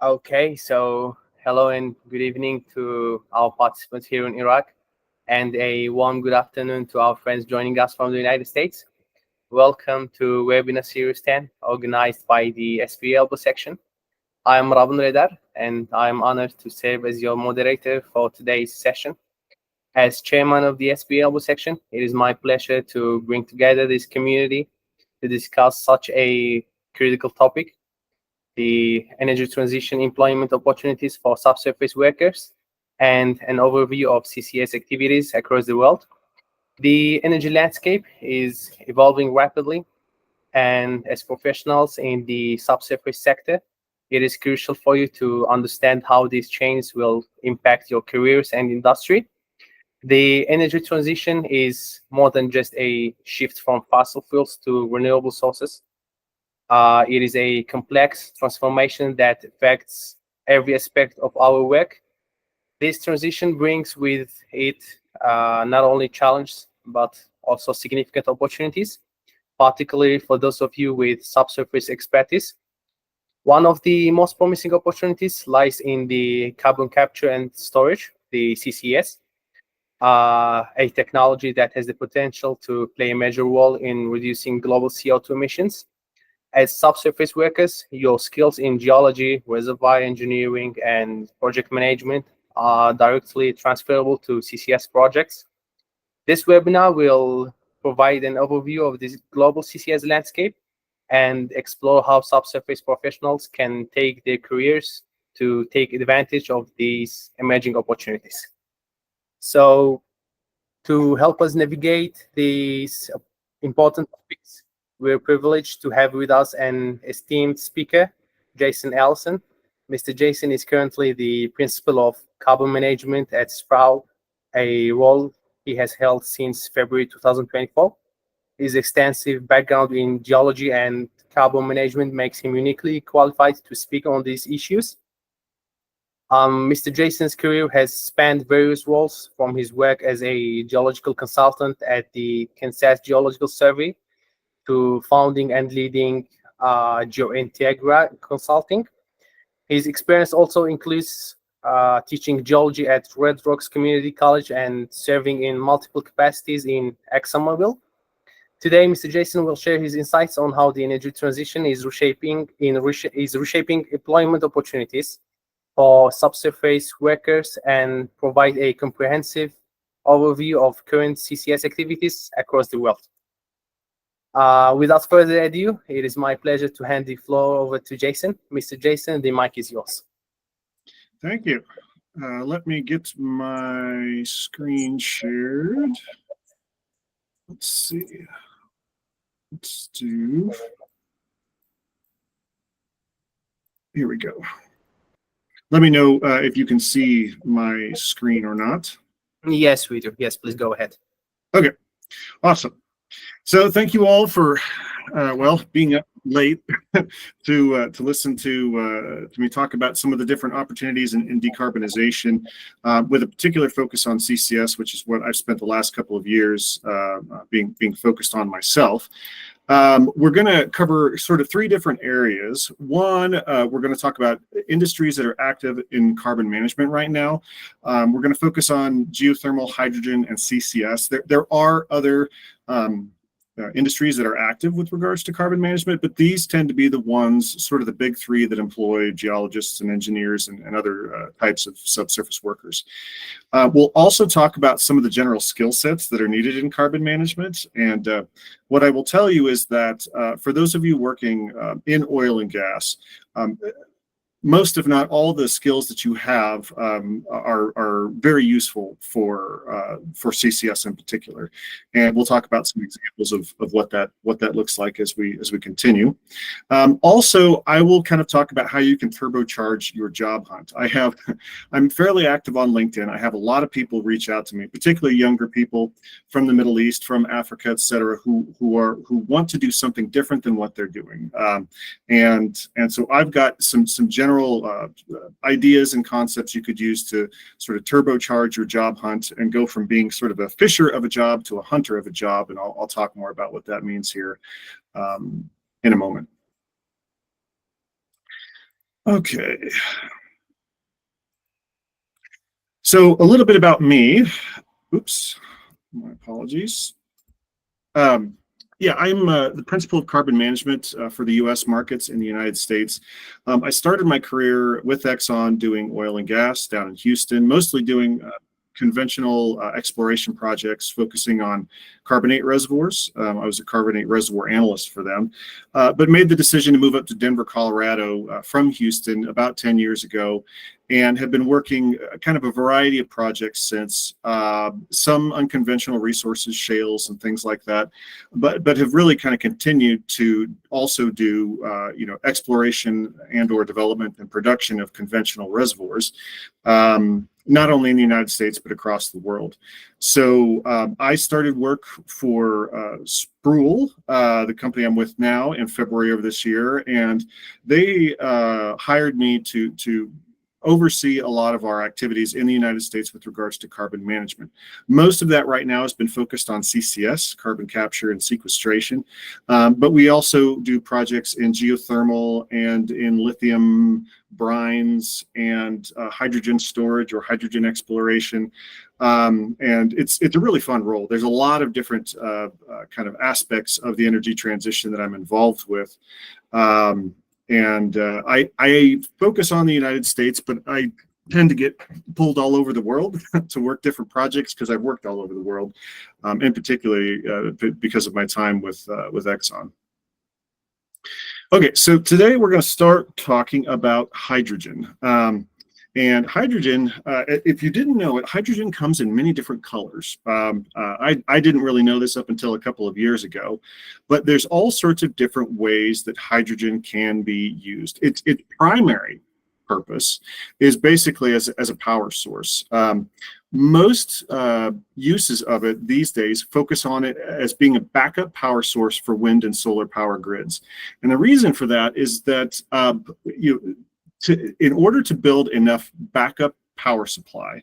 Okay, so hello and good evening to our participants here in Iraq, and a warm good afternoon to our friends joining us from the United States. Welcome to Webinar Series 10, organized by the SPE Erbil Section. I am Rabin Redar, and I am honored to serve as your moderator for today's session. As chairman of the SPE Erbil Section, it is my pleasure to bring together this community to discuss such a critical topic: the energy transition employment opportunities for subsurface workers, and an overview of CCS activities across the world. The energy landscape is evolving rapidly, and as professionals in the subsurface sector, it is crucial for you to understand how these changes will impact your careers and industry. The energy transition is more than just a shift from fossil fuels to renewable sources. It is a complex transformation that affects every aspect of our work. This transition brings with it not only challenges, but also significant opportunities, particularly for those of you with subsurface expertise. One of the most promising opportunities lies in the carbon capture and storage, the CCS, a technology that has the potential to play a major role in reducing global CO2 emissions. As subsurface workers, your skills in geology, reservoir engineering, and project management are directly transferable to CCS projects. This webinar will provide an overview of this global CCS landscape and explore how subsurface professionals can take their careers to take advantage of these emerging opportunities. So, to help us navigate these important topics, we're privileged to have with us an esteemed speaker, Jason Eleson. Mr. Jason is currently the Principal of Carbon Management at Sproule, a role he has held since February 2024. His extensive background in geology and carbon management makes him uniquely qualified to speak on these issues. Mr. Jason's career has spanned various roles, from his work as a geological consultant at the Kansas Geological Survey to founding and leading GeoIntegra Consulting. His experience also includes teaching geology at Red Rocks Community College and serving in multiple capacities in ExxonMobil. Today, Mr. Jason will share his insights on how the energy transition is reshaping employment opportunities for subsurface workers and provide a comprehensive overview of current CCS activities across the world. Without further ado, it is my pleasure to hand the floor over to Jason. Mr. Jason, the mic is yours. Thank you. Let me get my screen shared. Let's see. Let's do. Here we go. Let me know if you can see my screen or not. Yes, we do. Yes, please go ahead. Okay, awesome. So thank you all for, being up late to listen to me talk about some of the different opportunities in decarbonization, with a particular focus on CCS, which is what I've spent the last couple of years being focused on myself. We're going to cover sort of three different areas. One, we're going to talk about industries that are active in carbon management right now. We're going to focus on geothermal, hydrogen, and CCS. There are other industries that are active with regards to carbon management, but these tend to be the ones, sort of the big three, that employ geologists and engineers and other types of subsurface workers. We'll also talk about some of the general skill sets that are needed in carbon management. And what I will tell you is that for those of you working in oil and gas, most, if not all, the skills that you have are very useful for CCS in particular, and we'll talk about some examples of what that looks like as we continue. Also, I will kind of talk about how you can turbocharge your job hunt. I'm fairly active on LinkedIn. I have a lot of people reach out to me, particularly younger people from the Middle East, from Africa, et cetera, who want to do something different than what they're doing, and so I've got some general ideas and concepts you could use to sort of turbocharge your job hunt and go from being sort of a fisher of a job to a hunter of a job. And I'll talk more about what that means here in a moment. Okay. So a little bit about me. Oops, my apologies. Yeah, I'm the principal of carbon management for the U.S. markets in the United States. I started my career with Exxon doing oil and gas down in Houston, mostly doing conventional exploration projects focusing on carbonate reservoirs. I was a carbonate reservoir analyst for them, but made the decision to move up to Denver, Colorado from Houston about 10 years ago, and have been working kind of a variety of projects since, some unconventional resources, shales and things like that, but have really kind of continued to also do exploration and or development and production of conventional reservoirs, not only in the United States but across the world. So I started work for Sproule, the company I'm with now, in February of this year, and they hired me to oversee a lot of our activities in the United States with regards to carbon management. Most of that right now has been focused on CCS, carbon capture and sequestration, but we also do projects in geothermal and in lithium brines and hydrogen storage or hydrogen exploration. And it's a really fun role. There's a lot of different kind of aspects of the energy transition that I'm involved with. I focus on the United States, but I tend to get pulled all over the world to work different projects because I've worked all over the world, and particularly because of my time with Exxon. Okay, so today we're going to start talking about hydrogen. And hydrogen, if you didn't know it, hydrogen comes in many different colors. I didn't really know this up until a couple of years ago, but there's all sorts of different ways that hydrogen can be used. Its primary purpose is basically as a power source. Most uses of it these days focus on it as being a backup power source for wind and solar power grids. And the reason for that is that in order to build enough backup power supply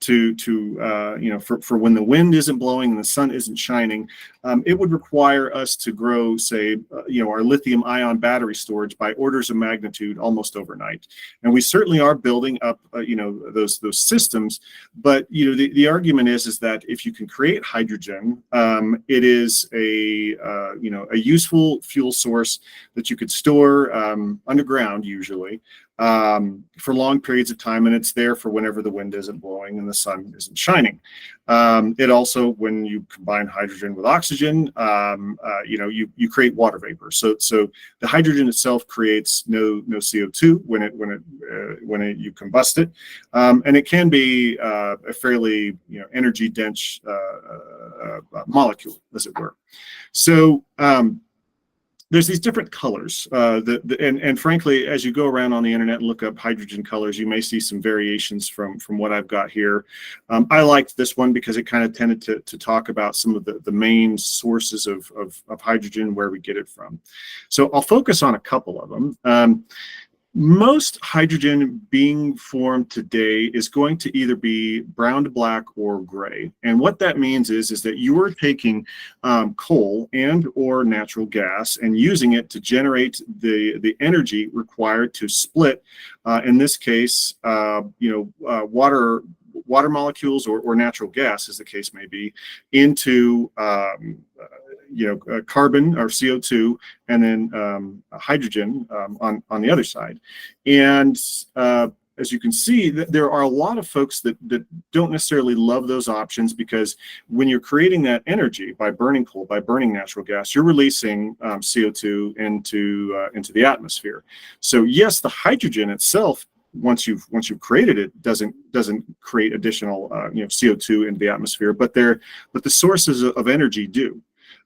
for when the wind isn't blowing and the sun isn't shining, it would require us to grow, say, our lithium ion battery storage by orders of magnitude almost overnight. And we certainly are building up, those systems. But the argument is that if you can create hydrogen, it is a useful fuel source that you could store underground usually, for long periods of time, and it's there for whenever the wind isn't blowing and the sun isn't shining. It also, when you combine hydrogen with oxygen, you create water vapor. So the hydrogen itself creates no CO2 when you combust it, and it can be a fairly energy dense molecule, as it were. So there's these different colors, and frankly, as you go around on the internet and look up hydrogen colors, you may see some variations from what I've got here. I liked this one because it kind of tended to talk about some of the main sources of hydrogen, where we get it from. So I'll focus on a couple of them. Most hydrogen being formed today is going to either be brown to black or gray. And what that means is that you are taking coal and or natural gas and using it to generate the energy required to split, in this case, water molecules or natural gas, as the case may be, into carbon or CO2, and then hydrogen on the other side. And as you can see, there are a lot of folks that don't necessarily love those options, because when you're creating that energy by burning coal, by burning natural gas, you're releasing CO2 into the atmosphere. So yes, the hydrogen itself, once you've created it, doesn't create additional CO2 into the atmosphere, but the sources of energy do.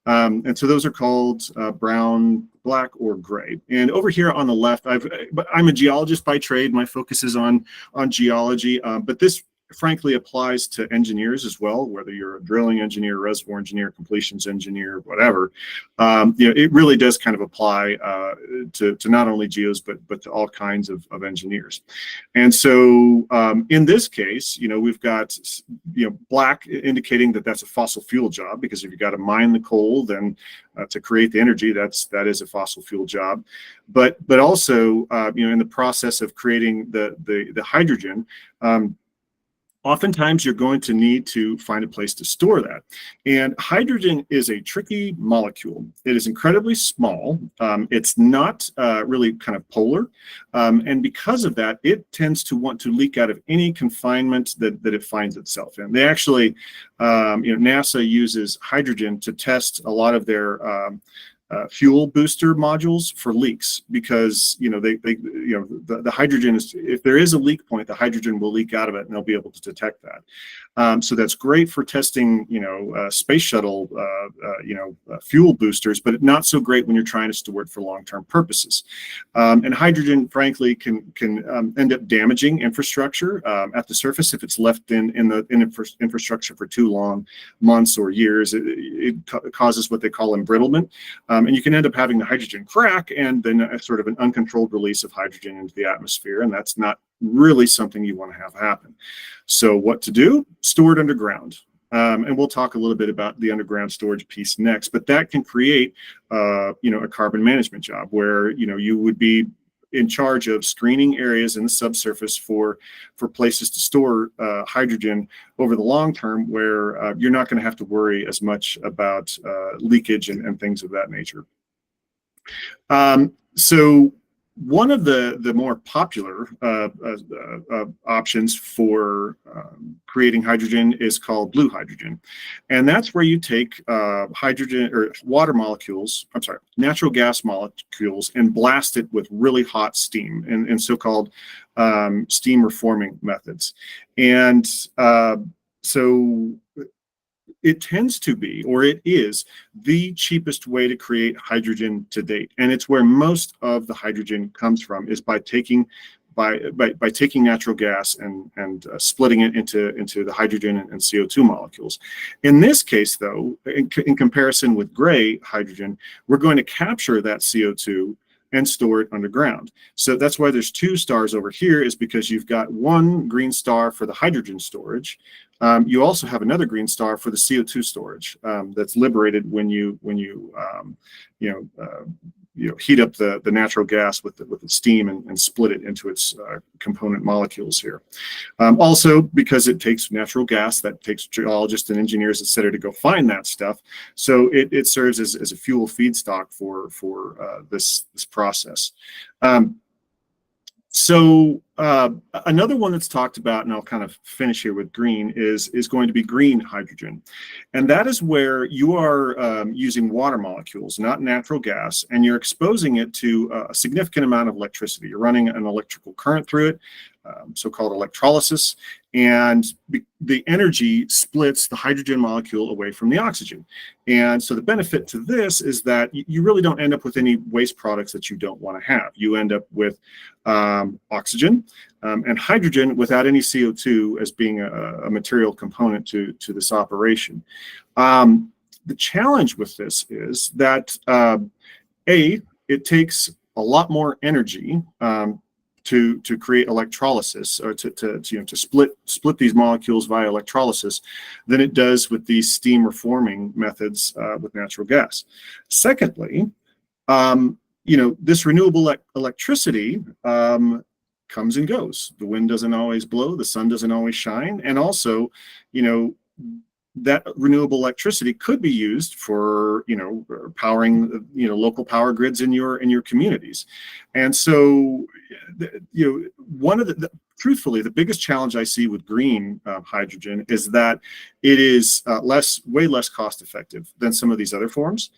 And so those are called brown, black, or gray. And over here on the left, I'm a geologist by trade. My focus is on geology, but this frankly applies to engineers as well, whether you're a drilling engineer, reservoir engineer, completions engineer, whatever. It really does kind of apply to not only geos, but to all kinds of engineers. And so in this case, we've got, black indicating that that's a fossil fuel job, because if you got to mine the coal, then to create the energy, that is a fossil fuel job. But also, in the process of creating the hydrogen, oftentimes you're going to need to find a place to store that. And hydrogen is a tricky molecule. It is incredibly small. It's not really kind of polar. And because of that, it tends to want to leak out of any confinement that it finds itself in. They actually, NASA uses hydrogen to test a lot of their fuel booster modules for leaks, because the hydrogen is, if there is a leak point, the hydrogen will leak out of it, and they'll be able to detect that. So that's great for testing space shuttle fuel boosters, but not so great when you're trying to store it for long-term purposes. And hydrogen, frankly, can end up damaging infrastructure at the surface if it's left in infrastructure for too long, months or years. It causes what they call embrittlement. And you can end up having the hydrogen crack, and then a sort of an uncontrolled release of hydrogen into the atmosphere, and that's not really something you want to have happen. So what to do? Store it underground. And we'll talk a little bit about the underground storage piece next, but that can create a carbon management job where you would be in charge of screening areas in the subsurface for places to store hydrogen over the long term, where you're not going to have to worry as much about leakage and things of that nature. So one of the more popular options for creating hydrogen is called blue hydrogen. And that's where you take hydrogen or natural gas molecules, and blast it with really hot steam and so-called steam reforming methods. And so it tends to be, or it is, the cheapest way to create hydrogen to date. And it's where most of the hydrogen comes from, is by taking natural gas and splitting it into the hydrogen and CO2 molecules. In this case, though, in comparison with gray hydrogen, we're going to capture that CO2 and store it underground. So that's why there's two stars over here, is because you've got one green star for the hydrogen storage. You also have another green star for the CO2 storage that's liberated when you heat up the natural gas with the steam and split it into its component molecules here. Also, because it takes natural gas, that takes geologists and engineers, et cetera, to go find that stuff. So it serves as a fuel feedstock for this process. So another one that's talked about, and I'll kind of finish here with green, is going to be green hydrogen. And that is where you are using water molecules, not natural gas, and you're exposing it to a significant amount of electricity. You're running an electrical current through it, so-called electrolysis, and the energy splits the hydrogen molecule away from the oxygen. And so the benefit to this is that you really don't end up with any waste products that you don't want to have. You end up with oxygen and hydrogen without any CO2 as being a material component to this operation. The challenge with this is that it takes a lot more energy to create electrolysis, or to split these molecules via electrolysis, than it does with these steam reforming methods with natural gas. Secondly, this renewable electricity comes and goes. The wind doesn't always blow, the sun doesn't always shine, and also, that renewable electricity could be used for powering local power grids in your communities. And so one of truthfully, the biggest challenge I see with green hydrogen is that it is way less cost effective than some of these other forms.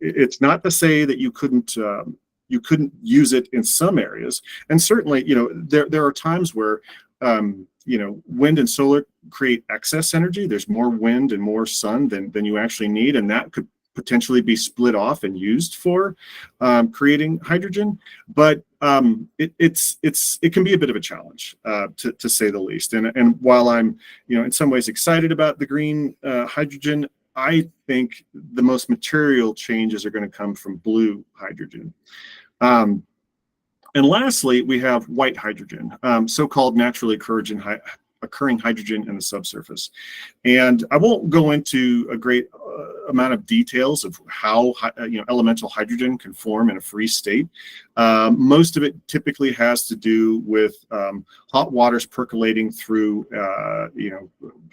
It's not to say that you couldn't use it in some areas, and certainly there are times where wind and solar create excess energy. There's more wind and more sun than you actually need, and that could potentially be split off and used for creating hydrogen, but it can be a bit of a challenge, to say the least. And while I'm, in some ways excited about the green hydrogen, I think the most material changes are going to come from blue hydrogen. And lastly, we have white hydrogen, so-called naturally occurring hydrogen in the subsurface. And I won't go into a great amount of details of how elemental hydrogen can form in a free state. Most of it typically has to do with hot waters percolating through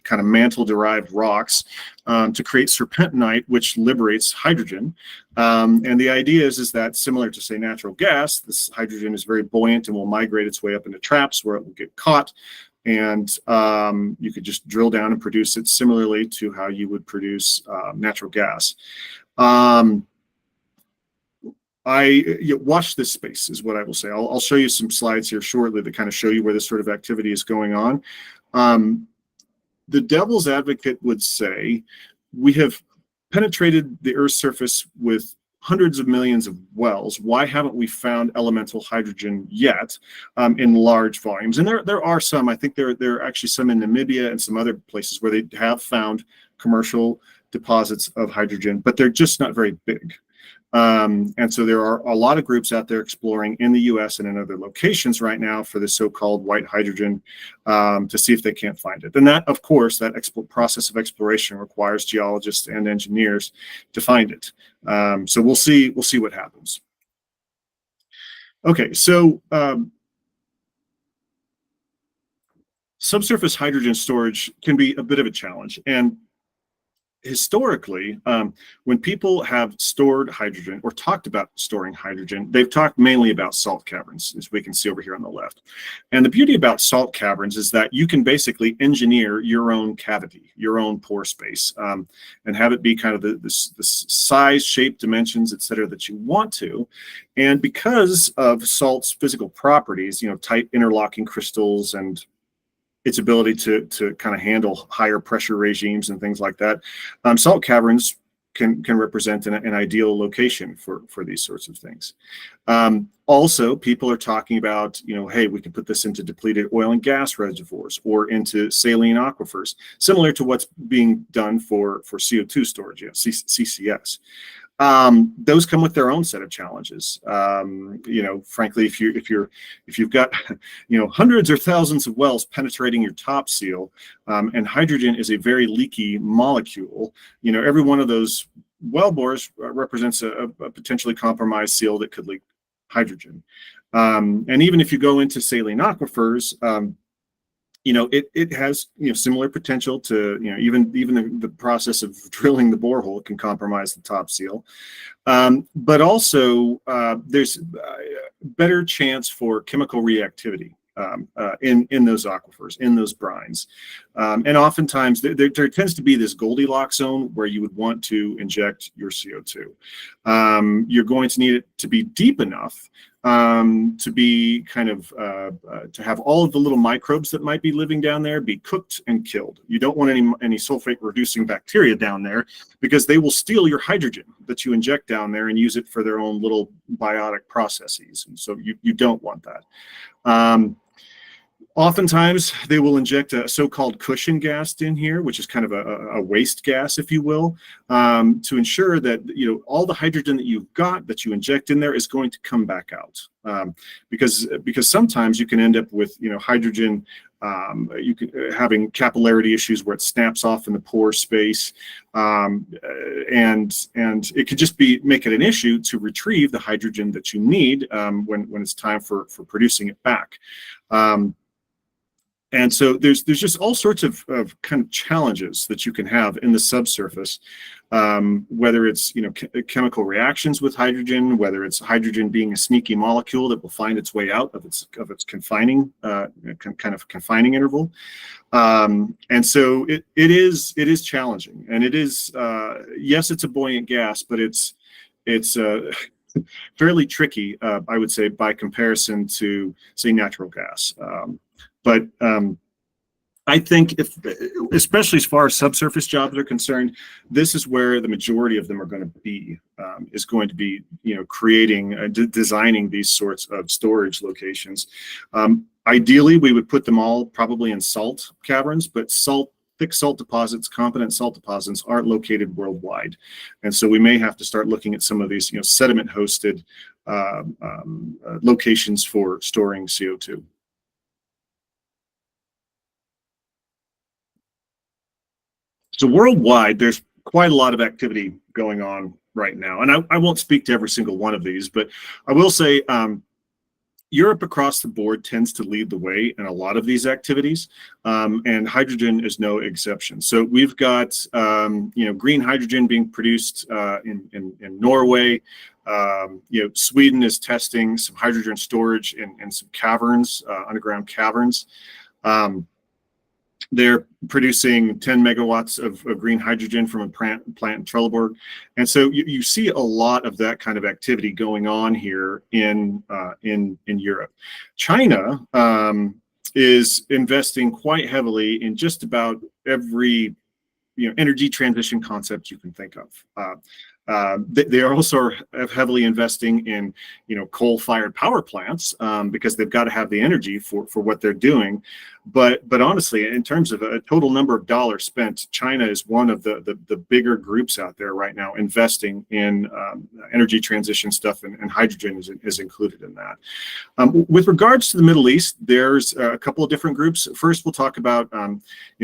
kind of mantle-derived rocks to create serpentinite, which liberates hydrogen. And the idea is that, similar to, say, natural gas, this hydrogen is very buoyant and will migrate its way up into traps where it will get caught. And you could just drill down and produce it similarly to how you would produce natural gas. Watch this space is what I will say. I'll show you some slides here shortly that kind of show you where this sort of activity is going on. The devil's advocate would say we have penetrated the Earth's surface with hundreds of millions of wells. Why haven't we found elemental hydrogen yet in large volumes? And there are some. I think there are actually some in Namibia and some other places where they have found commercial deposits of hydrogen, but they're just not very big. And so there are a lot of groups out there exploring in the US and in other locations right now for the so-called white hydrogen to see if they can't find it. And that, of course, that process of exploration requires geologists and engineers to find it. So we'll see what happens. Okay, so subsurface hydrogen storage can be a bit of a challenge. And historically, when people have stored hydrogen or talked about storing hydrogen, they've talked mainly about salt caverns, as we can see over here on the left. And the beauty about salt caverns is that you can basically engineer your own cavity, your own pore space, and have it be kind of the size, shape, dimensions, et cetera, that you want to. And because of salt's physical properties, tight interlocking crystals and its ability to kind of handle higher pressure regimes and things like that, salt caverns can represent an ideal location for these sorts of things. Also, people are talking about, hey, we can put this into depleted oil and gas reservoirs or into saline aquifers, similar to what's being done for CO2 storage, CCS. Those come with their own set of challenges. Frankly, if you've got hundreds or thousands of wells penetrating your top seal, and hydrogen is a very leaky molecule, every one of those well bores represents a potentially compromised seal that could leak hydrogen. And even if you go into saline aquifers, it has similar potential to even the process of drilling the borehole can compromise the top seal, but also there's better chance for chemical reactivity in those aquifers, in those brines, and oftentimes there tends to be this Goldilocks zone where you would want to inject your CO2. You're going to need it to be deep enough to be kind of to have all of the little microbes that might be living down there be cooked and killed. You don't want any sulfate reducing bacteria down there because they will steal your hydrogen that you inject down there and use it for their own little biotic processes. And so you don't want that. Oftentimes, they will inject a so-called cushion gas in here, which is kind of a waste gas, if you will, to ensure that all the hydrogen that you've got that you inject in there is going to come back out. Because sometimes you can end up with hydrogen having capillarity issues where it snaps off in the pore space, and it could just make it an issue to retrieve the hydrogen that you need when it's time for producing it back. And so there's just all sorts of kind of challenges that you can have in the subsurface, whether it's chemical reactions with hydrogen, whether it's hydrogen being a sneaky molecule that will find its way out of its confining kind of confining interval, and so it is challenging, and it is yes, it's a buoyant gas, but it's fairly tricky, I would say, by comparison to, say, natural gas. But I think especially as far as subsurface jobs are concerned, this is where the majority of them are going to be, is going to be, creating, designing these sorts of storage locations. Ideally, we would put them all probably in salt caverns, but thick salt deposits, competent salt deposits aren't located worldwide. And so we may have to start looking at some of these, sediment-hosted locations for storing CO2. So worldwide, there's quite a lot of activity going on right now. And I won't speak to every single one of these, but I will say Europe across the board tends to lead the way in a lot of these activities, and hydrogen is no exception. So we've got green hydrogen being produced in Norway. Sweden is testing some hydrogen storage in some caverns, underground caverns. They're producing 10 megawatts of green hydrogen from a plant in Trelleborg. And so you see a lot of that kind of activity going on here in Europe. China is investing quite heavily in just about every energy transition concept you can think of. They are also heavily investing in coal-fired power plants because they've got to have the energy for what they're doing. But honestly, in terms of a total number of dollars spent, China is one of the bigger groups out there right now investing in energy transition stuff, and hydrogen is included in that. With regards to the Middle East, there's a couple of different groups. First, we'll talk about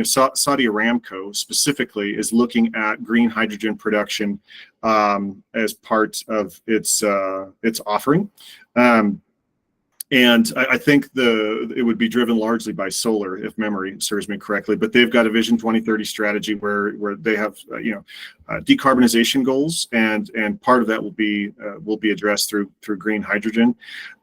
Saudi Aramco specifically is looking at green hydrogen production as part of its offering. And I think it would be driven largely by solar, if memory serves me correctly. But they've got a Vision 2030 strategy where they have decarbonization goals, and part of that will be addressed through green hydrogen.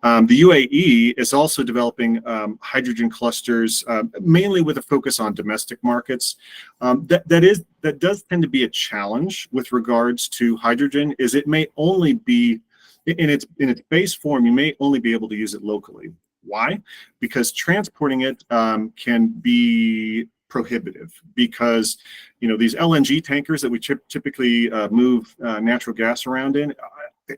The UAE is also developing hydrogen clusters, mainly with a focus on domestic markets. That does tend to be a challenge with regards to hydrogen. Is it may only be in its base form, you may only be able to use it locally. Why? Because transporting it can be prohibitive, because these LNG tankers that we typically move natural gas around in,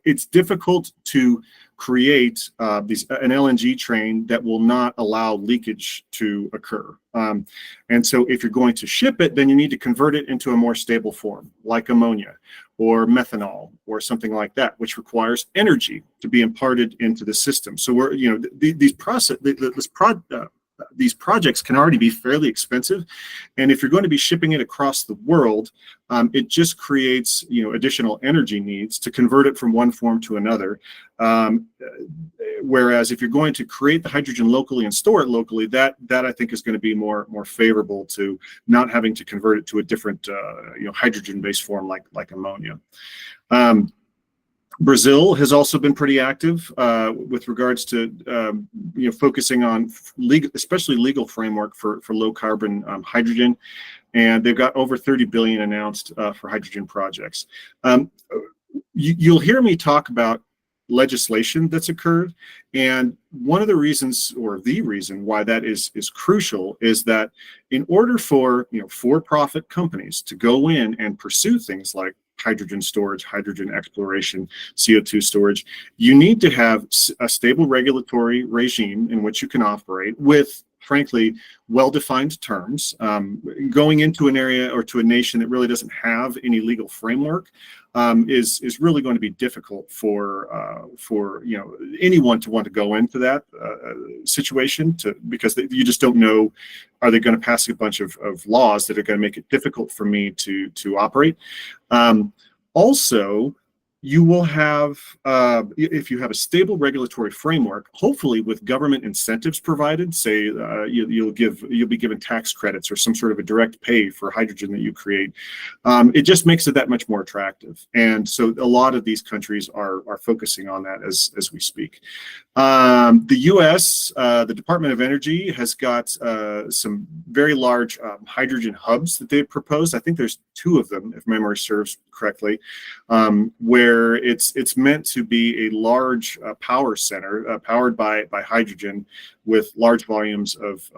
it's difficult to create an LNG train that will not allow leakage to occur. And so if you're going to ship it, then you need to convert it into a more stable form, like ammonia or methanol or something like that, which requires energy to be imparted into the system. So these projects can already be fairly expensive, and if you're going to be shipping it across the world, it just creates additional energy needs to convert it from one form to another. Whereas if you're going to create the hydrogen locally and store it locally, that I think is going to be more favorable to not having to convert it to a different hydrogen-based form like ammonia. Brazil has also been pretty active with regards to focusing on especially legal framework for low carbon hydrogen, and they've got over 30 billion announced for hydrogen projects. You'll hear me talk about legislation that's occurred, and one of the reasons, or the reason why that is crucial, is that in order for for-profit companies to go in and pursue things like hydrogen storage, hydrogen exploration, CO2 storage, you need to have a stable regulatory regime in which you can operate with, frankly, well-defined terms. Going into an area or to a nation that really doesn't have any legal framework is really going to be difficult for anyone to want to go into that situation, because you just don't know, are they going to pass a bunch of laws that are going to make it difficult for me to operate. Also, you will have, if you have a stable regulatory framework, hopefully with government incentives provided, say you'll be given tax credits or some sort of a direct pay for hydrogen that you create, it just makes it that much more attractive. And so a lot of these countries are focusing on that as we speak. The US, the Department of Energy has got some very large hydrogen hubs that they've proposed. I think there's 2 of them, if memory serves correctly, where where it's meant to be a large power center powered by hydrogen, with large volumes of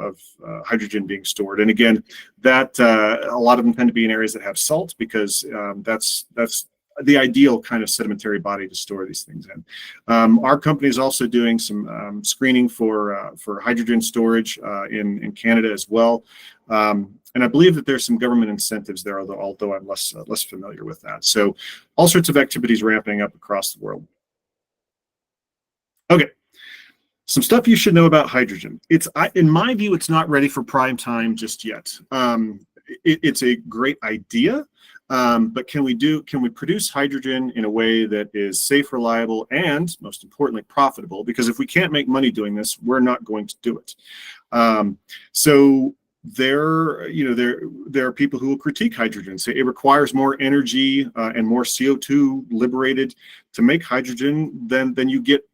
hydrogen being stored. And again, that a lot of them tend to be in areas that have salt, because that's the ideal kind of sedimentary body to store these things in. Our company is also doing some screening for hydrogen storage in Canada as well. And I believe that there's some government incentives there, although I'm less familiar with that. So all sorts of activities ramping up across the world. Okay, some stuff you should know about hydrogen. In my view, it's not ready for prime time just yet. It's a great idea, but can we produce hydrogen in a way that is safe, reliable, and most importantly, profitable? Because if we can't make money doing this, we're not going to do it. So there are people who will critique hydrogen, say it requires more energy and more CO2 liberated to make hydrogen than you get,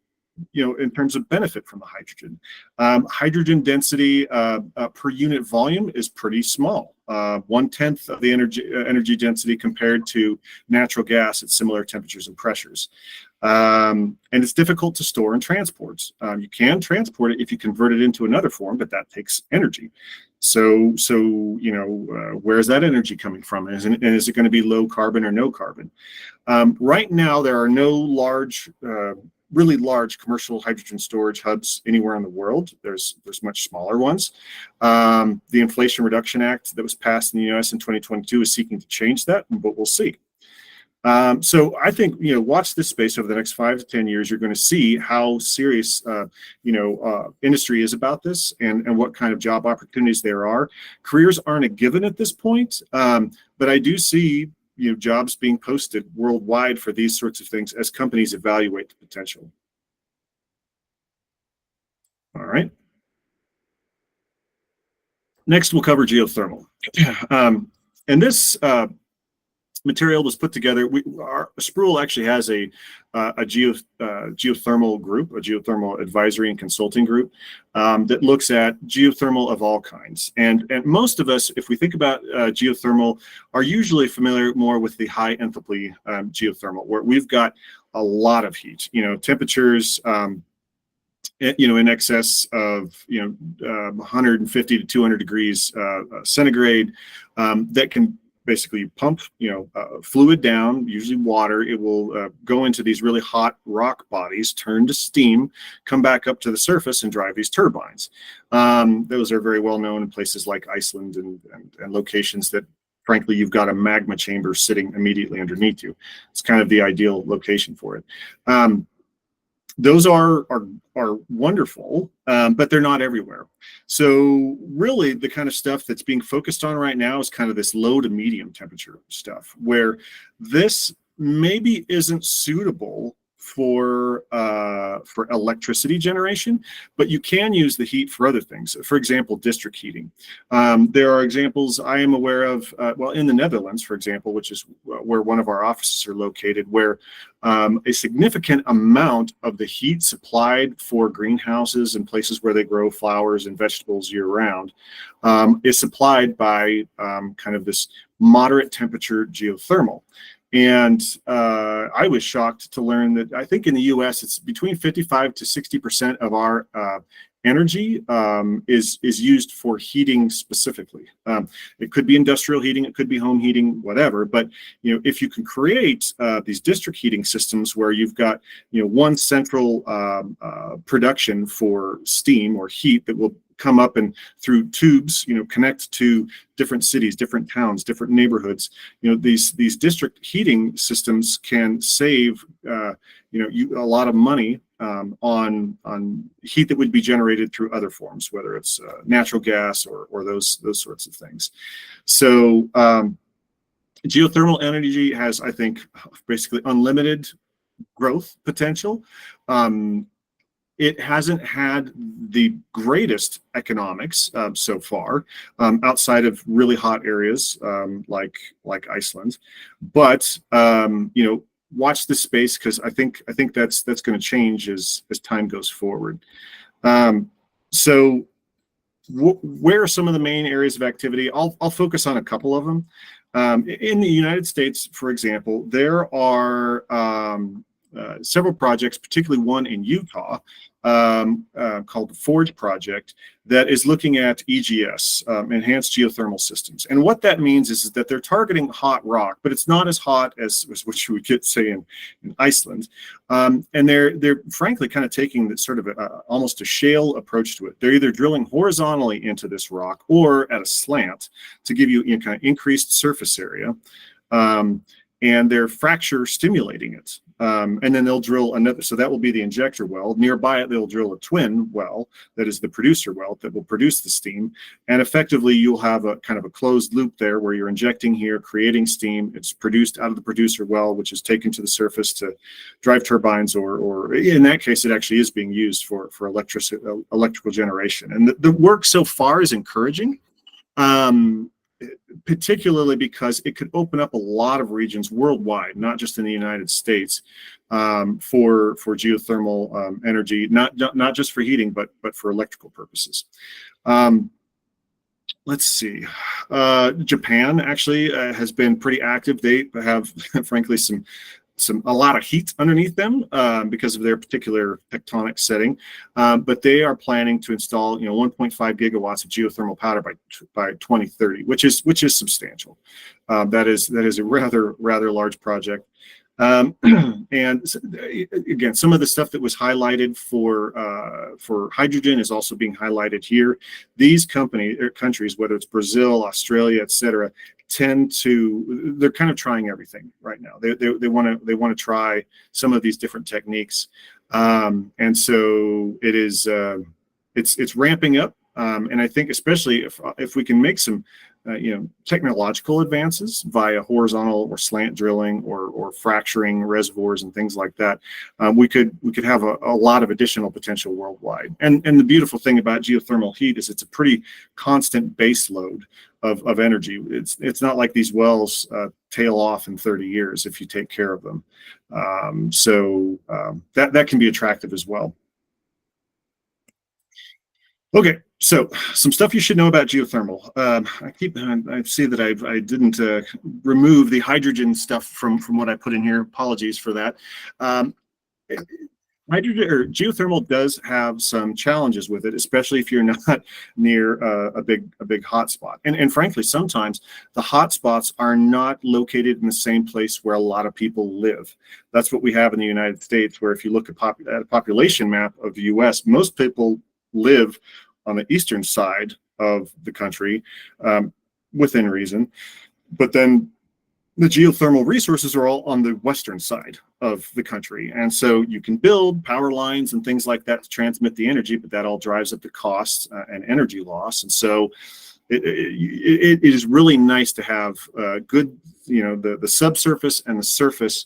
in terms of benefit from the hydrogen. Hydrogen density per unit volume is pretty small, 1/10 of the energy density compared to natural gas at similar temperatures and pressures. And it's difficult to store and transport. You can transport it if you convert it into another form, but that takes energy. So where's that energy coming from? Is it going to be low carbon or no carbon? Right now, there are no really large commercial hydrogen storage hubs anywhere in the world. There's much smaller ones. The Inflation Reduction Act that was passed in the U.S. in 2022 is seeking to change that, but we'll see. So I think, watch this space over the next 5 to 10 years. You're going to see how serious, industry is about this, and what kind of job opportunities there are. Careers aren't a given at this point, but I do see, jobs being posted worldwide for these sorts of things as companies evaluate the potential. All right. Next, we'll cover geothermal. And this material was put together. Sproule actually has a geothermal group, a geothermal advisory and consulting group that looks at geothermal of all kinds. And most of us, if we think about geothermal, are usually familiar more with the high enthalpy geothermal, where we've got a lot of heat, temperatures in excess of 150 to 200 degrees centigrade, that can basically pump fluid down, usually water. It will go into these really hot rock bodies, turn to steam, come back up to the surface, and drive these turbines. Those are very well known in places like Iceland and locations that, frankly, you've got a magma chamber sitting immediately underneath you. It's kind of the ideal location for it. Those are wonderful, but they're not everywhere. So really, the kind of stuff that's being focused on right now is kind of this low to medium temperature stuff, where this maybe isn't suitable for electricity generation, but you can use the heat for other things. For example, district heating. There are examples I am aware of, in the Netherlands, for example, which is where one of our offices are located, where a significant amount of the heat supplied for greenhouses and places where they grow flowers and vegetables year-round is supplied by kind of this moderate temperature geothermal. And I was shocked to learn that I think in the U.S. it's between 55 to 60% of our energy is used for heating specifically. It could be industrial heating, it could be home heating, whatever. But if you can create these district heating systems where you've got one central production for steam or heat that will come up and through tubes, connect to different cities, different towns, different neighborhoods. These district heating systems can save you a lot of money on heat that would be generated through other forms, whether it's natural gas or those sorts of things. So geothermal energy has, I think, basically unlimited growth potential. It hasn't had the greatest economics so far, outside of really hot areas like Iceland. But watch this space, because I think that's going to change as time goes forward. So where are some of the main areas of activity? I'll focus on a couple of them. In the United States, for example, there are several projects, particularly one in Utah called the Forge Project, that is looking at EGS, enhanced geothermal systems. And what that means is that they're targeting hot rock, but it's not as hot as what you would get, say, in Iceland. And they're frankly kind of taking that sort of almost a shale approach to it. They're either drilling horizontally into this rock or at a slant to give you, kind of increased surface area. And they're fracture stimulating it. And then they'll drill another, so that will be the injector well. Nearby it, they'll drill a twin well, that is the producer well, that will produce the steam. And effectively, you'll have a kind of a closed loop there where you're injecting here, creating steam. It's produced out of the producer well, which is taken to the surface to drive turbines, or in that case, it actually is being used for electrical generation. And the work so far is encouraging. Particularly because it could open up a lot of regions worldwide, not just in the United States, for geothermal energy, not just for heating, but for electrical purposes. Let's see. Japan actually has been pretty active. They have, frankly, a lot of heat underneath them because of their particular tectonic setting, but they are planning to install 1.5 gigawatts of geothermal power by 2030, which is substantial. That is a rather large project. And again, some of the stuff that was highlighted for hydrogen is also being highlighted here. These countries, whether it's Brazil, Australia, etc., they're kind of trying everything right now. They want to try some of these different techniques, and so it's ramping up. And I think especially if we can make some technological advances via horizontal or slant drilling or fracturing reservoirs and things like that, we could have a lot of additional potential worldwide. And the beautiful thing about geothermal heat is it's a pretty constant base load of energy. It's not like these wells tail off in 30 years if you take care of them. So that can be attractive as well. Okay, so some stuff you should know about geothermal. I see that I didn't remove the hydrogen stuff from what I put in here. Apologies for that. Geothermal does have some challenges with it, especially if you're not near a big hotspot. And frankly, sometimes the hotspots are not located in the same place where a lot of people live. That's what we have in the United States, where if you look at a population map of the U.S., most people live on the eastern side of the country, within reason, but then the geothermal resources are all on the western side of the country. And so you can build power lines and things like that to transmit the energy, but that all drives up the costs and energy loss. And so it is really nice to have good, the subsurface and the surface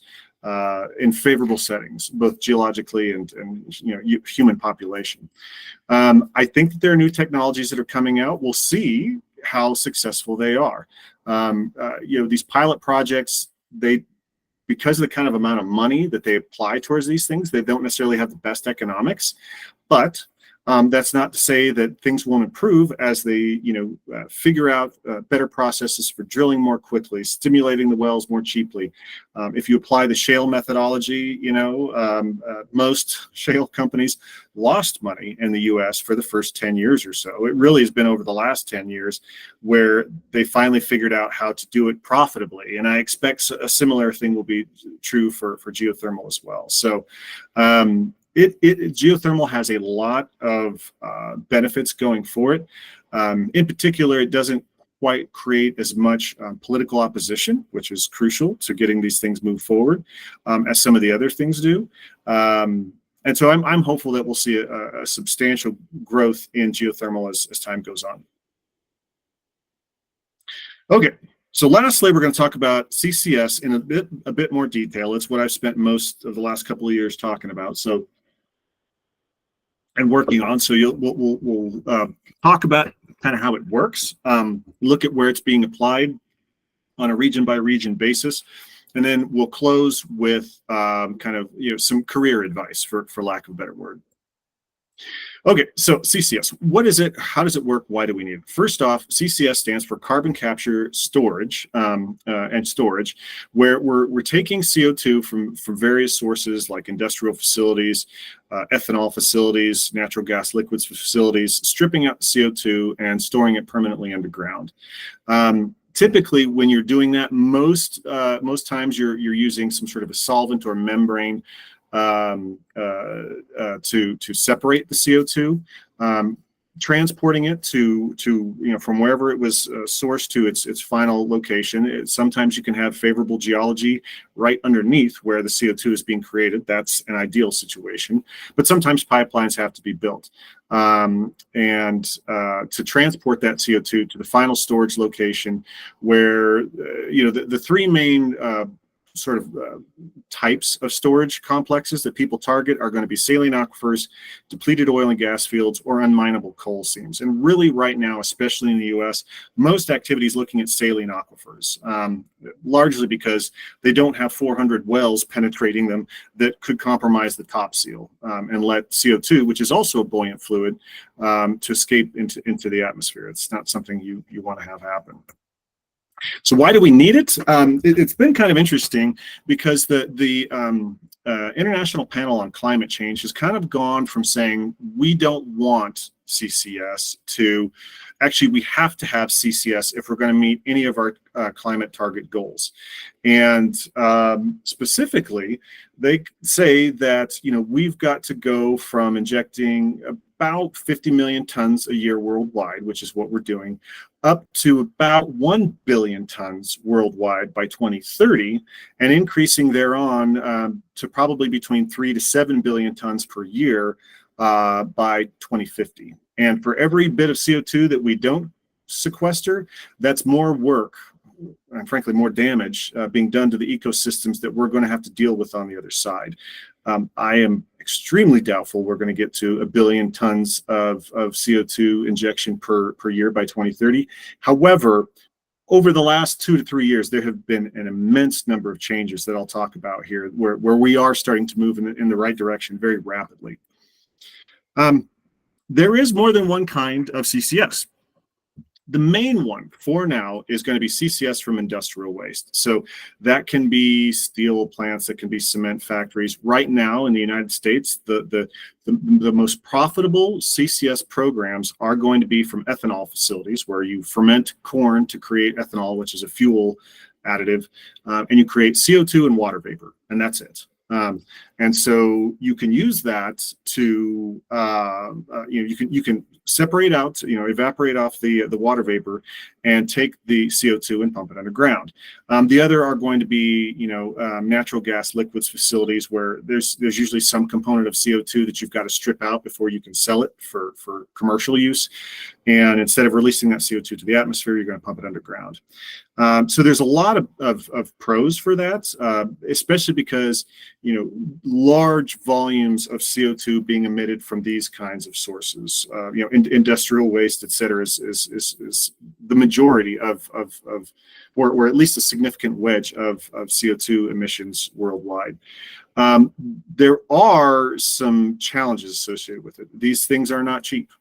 in favorable settings, both geologically and human population. I think that there are new technologies that are coming out. We'll see how successful they are. These pilot projects, because of the kind of amount of money that they apply towards these things, they don't necessarily have the best economics, but that's not to say that things won't improve as they, figure out better processes for drilling more quickly, stimulating the wells more cheaply. If you apply the shale methodology, most shale companies lost money in the U.S. for the first 10 years or so. It really has been over the last 10 years where they finally figured out how to do it profitably. And I expect a similar thing will be true for geothermal as well. So, geothermal has a lot of benefits going for it. In particular, it doesn't quite create as much political opposition, which is crucial to getting these things moved forward, as some of the other things do. And so I'm hopeful that we'll see a substantial growth in geothermal as time goes on. Okay. So lastly, we're going to talk about CCS in a bit more detail. It's what I've spent most of the last couple of years talking about. And working on. So we'll talk about kind of how it works, look at where it's being applied on a region by region basis, and then we'll close with kind of some career advice, for lack of a better word. Okay, so CCS, what is it? How does it work? Why do we need it? First off, CCS stands for carbon capture storage and storage, where we're taking CO2 from various sources like industrial facilities, ethanol facilities, natural gas liquids facilities, stripping out the CO2 and storing it permanently underground. Typically, when you're doing that, most times you're using some sort of a solvent or membrane to separate the CO2, transporting it to from wherever it was sourced to its final location. Sometimes you can have favorable geology right underneath where the CO2 is being created. That's an ideal situation, but sometimes pipelines have to be built and to transport that CO2 to the final storage location, where the three main types of storage complexes that people target are going to be saline aquifers, depleted oil and gas fields, or unminable coal seams. And really right now, especially in the US, most activities looking at saline aquifers, largely because they don't have 400 wells penetrating them that could compromise the top seal and let CO2, which is also a buoyant fluid, to escape into the atmosphere. It's not something you want to have happen. So why do we need it? It's been kind of interesting because the International Panel on Climate Change has kind of gone from saying we don't want CCS to actually we have to have CCS if we're going to meet any of our climate target goals. And specifically, they say that we've got to go from injecting about 50 million tons a year worldwide, which is what we're doing, up to about 1 billion tons worldwide by 2030, and increasing thereon to probably between 3 to 7 billion tons per year by 2050. And for every bit of CO2 that we don't sequester, that's more work and frankly more damage being done to the ecosystems that we're going to have to deal with on the other side. I am extremely doubtful we're going to get to 1 billion tons of CO2 injection per year by 2030. However, over the last 2 to 3 years, there have been an immense number of changes that I'll talk about here, where we are starting to move in the right direction very rapidly. There is more than one kind of CCS. The main one for now is going to be CCS from industrial waste. So that can be steel plants, that can be cement factories. Right now in the United States, the most profitable CCS programs are going to be from ethanol facilities, where you ferment corn to create ethanol, which is a fuel additive, and you create CO2 and water vapor, and that's it. And so you can use that to you can separate out, evaporate off the water vapor and take the CO2 and pump it underground. The other are going to be natural gas liquids facilities, where there's usually some component of CO2 that you've got to strip out before you can sell it for commercial use. And instead of releasing that CO2 to the atmosphere, you're going to pump it underground. So there's a lot of pros for that, especially because large volumes of CO2 being emitted from these kinds of sources, industrial waste, et cetera, is the majority of or at least a significant wedge of CO2 emissions worldwide. There are some challenges associated with it. These things are not cheap.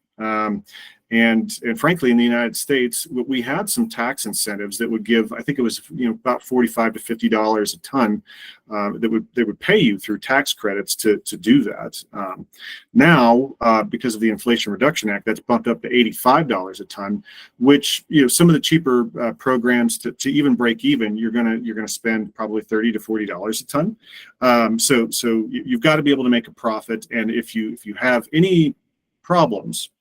And frankly, in the United States, we had some tax incentives that would give, I think it was about $45 to $50 a ton that they would pay you through tax credits to do that. Now, because of the Inflation Reduction Act, that's bumped up to $85 a ton, which some of the cheaper programs to even break even, you're gonna spend probably $30 to $40 a ton. So you've got to be able to make a profit, and if you have any problems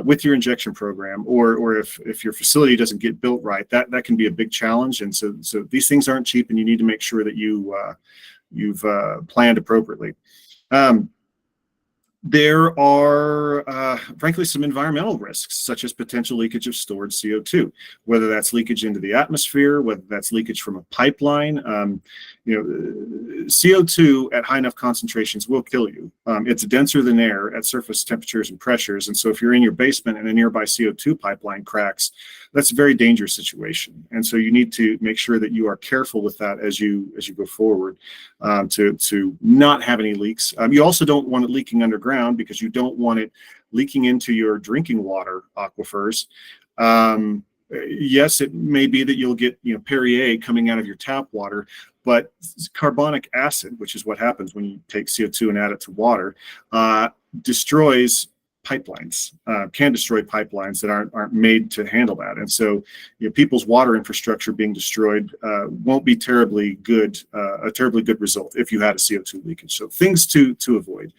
with your injection program, or if your facility doesn't get built right, that can be a big challenge. And so these things aren't cheap, and you need to make sure that you've planned appropriately. There are, frankly, some environmental risks, such as potential leakage of stored CO2, whether that's leakage into the atmosphere, whether that's leakage from a pipeline. CO2 at high enough concentrations will kill you. It's denser than air at surface temperatures and pressures. And so if you're in your basement and a nearby CO2 pipeline cracks, that's a very dangerous situation. And so you need to make sure that you are careful with that as you go forward, to not have any leaks. You also don't want it leaking underground, because you don't want it leaking into your drinking water aquifers, yes, it may be that you'll get Perrier coming out of your tap water, but carbonic acid, which is what happens when you take CO2 and add it to water, destroys pipelines, can destroy pipelines that aren't made to handle that. And so people's water infrastructure being destroyed won't be a terribly good result if you had a CO2 leakage. So things to avoid.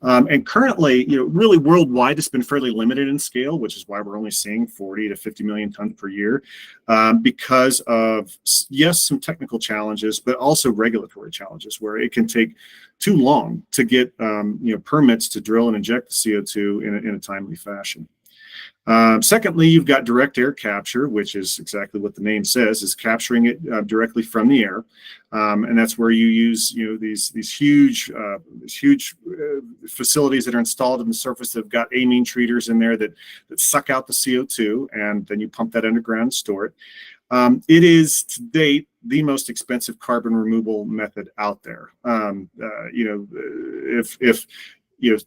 And currently, really worldwide, it's been fairly limited in scale, which is why we're only seeing 40 to 50 million tons per year, because of, yes, some technical challenges, but also regulatory challenges where it can take too long to get permits to drill and inject the CO2 in a timely fashion. Secondly, you've got direct air capture, which is exactly what the name says, is capturing it directly from the air, and that's where you use these huge facilities that are installed in the surface that have got amine treaters in there that suck out the CO2, and then you pump that underground and store it. It is to date the most expensive carbon removal method out there. If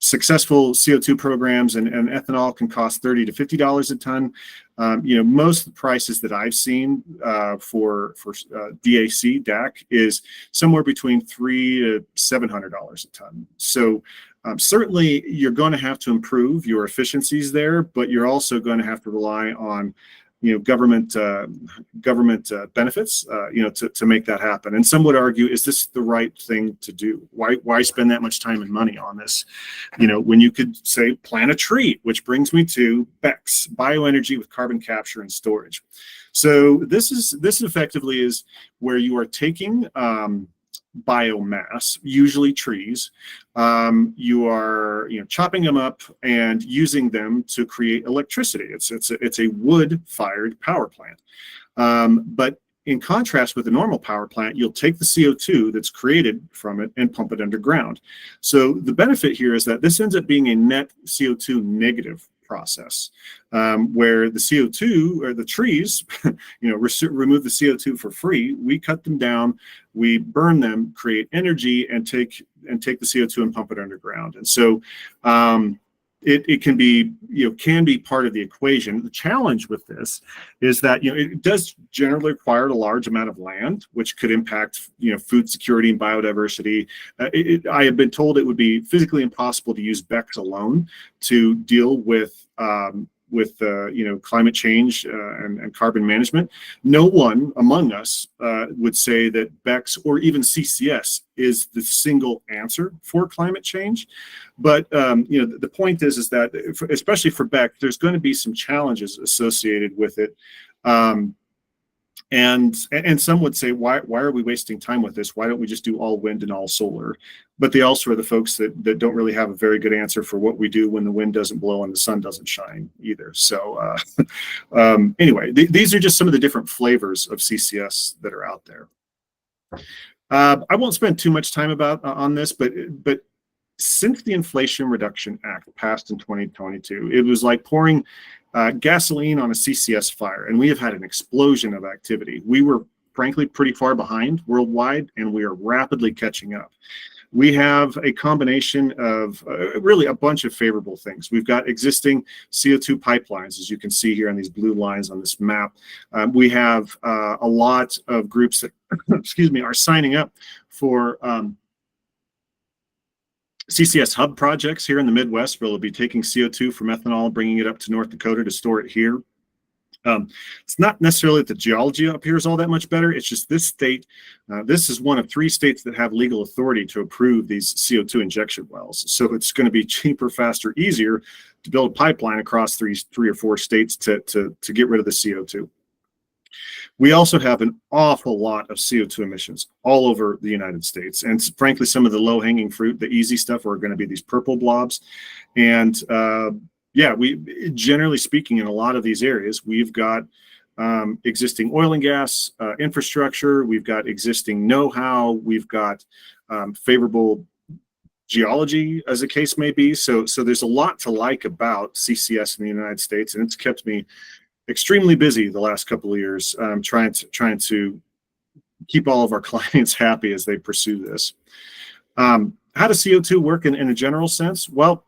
successful CO2 programs and ethanol can cost $30 to $50 a ton, most of the prices that I've seen for DAC is somewhere between $300 to $700 a ton. So certainly you're going to have to improve your efficiencies there, but you're also going to have to rely on government benefits, to make that happen. And some would argue, is this the right thing to do? Why spend that much time and money on this? When you could say plant a tree, which brings me to BECCS, bioenergy with carbon capture and storage. So this effectively is where you are taking biomass, usually trees. You are chopping them up and using them to create electricity. It's a wood-fired power plant. But in contrast with a normal power plant, you'll take the CO2 that's created from it and pump it underground. So the benefit here is that this ends up being a net CO2 negative process, where the CO2 or the trees, remove the CO2 for free. We cut them down, we burn them, create energy, and take the CO2 and pump it underground. And so it can be part of the equation. The challenge with this is that it does generally require a large amount of land, which could impact food security and biodiversity. I have been told it would be physically impossible to use BECCS alone to deal with climate change and carbon management. No one among us would say that BECCS or even CCS is the single answer for climate change. But the point is that especially for BECCS, there's going to be some challenges associated with it. And some would say, why are we wasting time with this? Why don't we just do all wind and all solar? But they also are the folks that don't really have a very good answer for what we do when the wind doesn't blow and the sun doesn't shine either. So anyway, these are just some of the different flavors of CCS that are out there. I won't spend too much time on this, but since the Inflation Reduction Act passed in 2022, it was like pouring gasoline on a CCS fire, and we have had an explosion of activity. We were frankly pretty far behind worldwide, and we are rapidly catching up. We have a combination of really a bunch of favorable things. We've got existing CO2 pipelines, as you can see here on these blue lines on this map. We have a lot of groups that, are signing up for CCS hub projects here in the Midwest, where they'll be taking CO2 from ethanol, bringing it up to North Dakota to store it here. It's not necessarily that the geology up here is all that much better. It's just this state, this is one of 3 states that have legal authority to approve these CO2 injection wells. So it's going to be cheaper, faster, easier to build a pipeline across 3 or 4 states to get rid of the CO2. We also have an awful lot of CO2 emissions all over the United States. And frankly, some of the low-hanging fruit, the easy stuff, are going to be these purple blobs. And we, generally speaking, in a lot of these areas, we've got existing oil and gas infrastructure. We've got existing know-how. We've got favorable geology, as the case may be. So there's a lot to like about CCS in the United States, and it's kept me extremely busy the last couple of years, trying to keep all of our clients happy as they pursue this. How does CO2 work in a general sense? Well,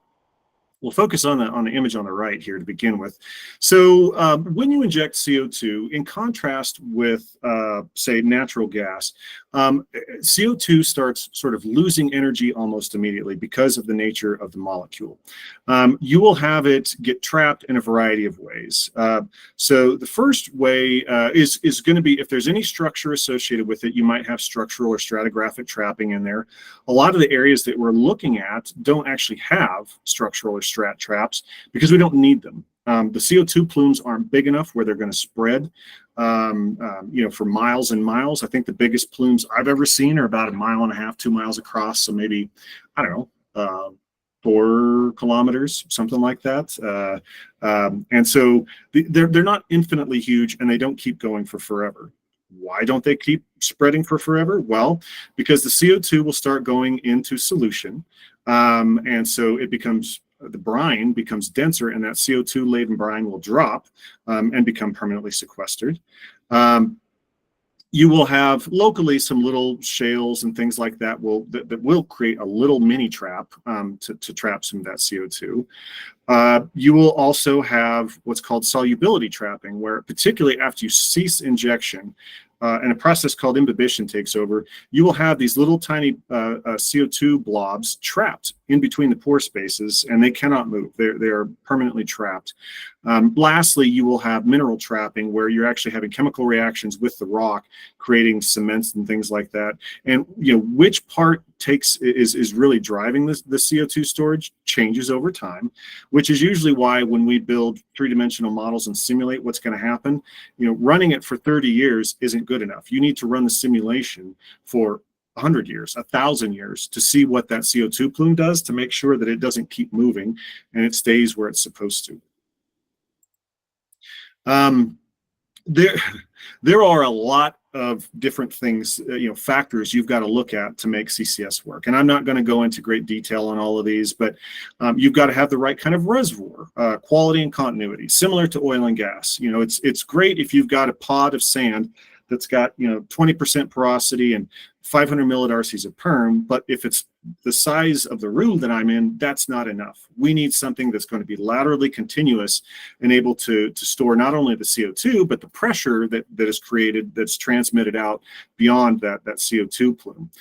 We'll focus on the image on the right here to begin with. So when you inject CO2, in contrast with, say, natural gas, CO2 starts sort of losing energy almost immediately because of the nature of the molecule. You will have it get trapped in a variety of ways. So the first way is going to be if there's any structure associated with it, you might have structural or stratigraphic trapping in there. A lot of the areas that we're looking at don't actually have structural or strat traps because we don't need them. The CO2 plumes aren't big enough where they're going to spread, for miles and miles. I think the biggest plumes I've ever seen are about 1.5 miles, 2 miles across. So maybe, I don't know, 4 kilometers, something like that. And so they're not infinitely huge, and they don't keep going for forever. Why don't they keep spreading for forever? Well, because the CO2 will start going into solution. And so the brine becomes denser, and that CO2 laden brine will drop and become permanently sequestered. You will have locally some little shales and things like that that will create a little mini trap to trap some of that CO2. You will also have what's called solubility trapping, where particularly after you cease injection and a process called imbibition takes over, you will have these little tiny CO2 blobs trapped in between the pore spaces, and they cannot move. They are permanently trapped. Lastly, you will have mineral trapping, where you're actually having chemical reactions with the rock, creating cements and things like that. And which part is really driving the CO2 storage changes over time, which is usually why when we build three-dimensional models and simulate what's going to happen, running it for 30 years isn't good enough. You need to run the simulation for 100 years, 1,000 years to see what that CO2 plume does, to make sure that it doesn't keep moving and it stays where it's supposed to. There are a lot of different things, factors you've got to look at to make CCS work. And I'm not going to go into great detail on all of these, but you've got to have the right kind of reservoir, quality and continuity, similar to oil and gas. It's great if you've got a pod of sand that's got 20% porosity and 500 millidarcies of perm, but if it's the size of the room that I'm in, that's not enough. We need something that's going to be laterally continuous and able to store not only the CO2, but the pressure that is created, that's transmitted out beyond that CO2 plume.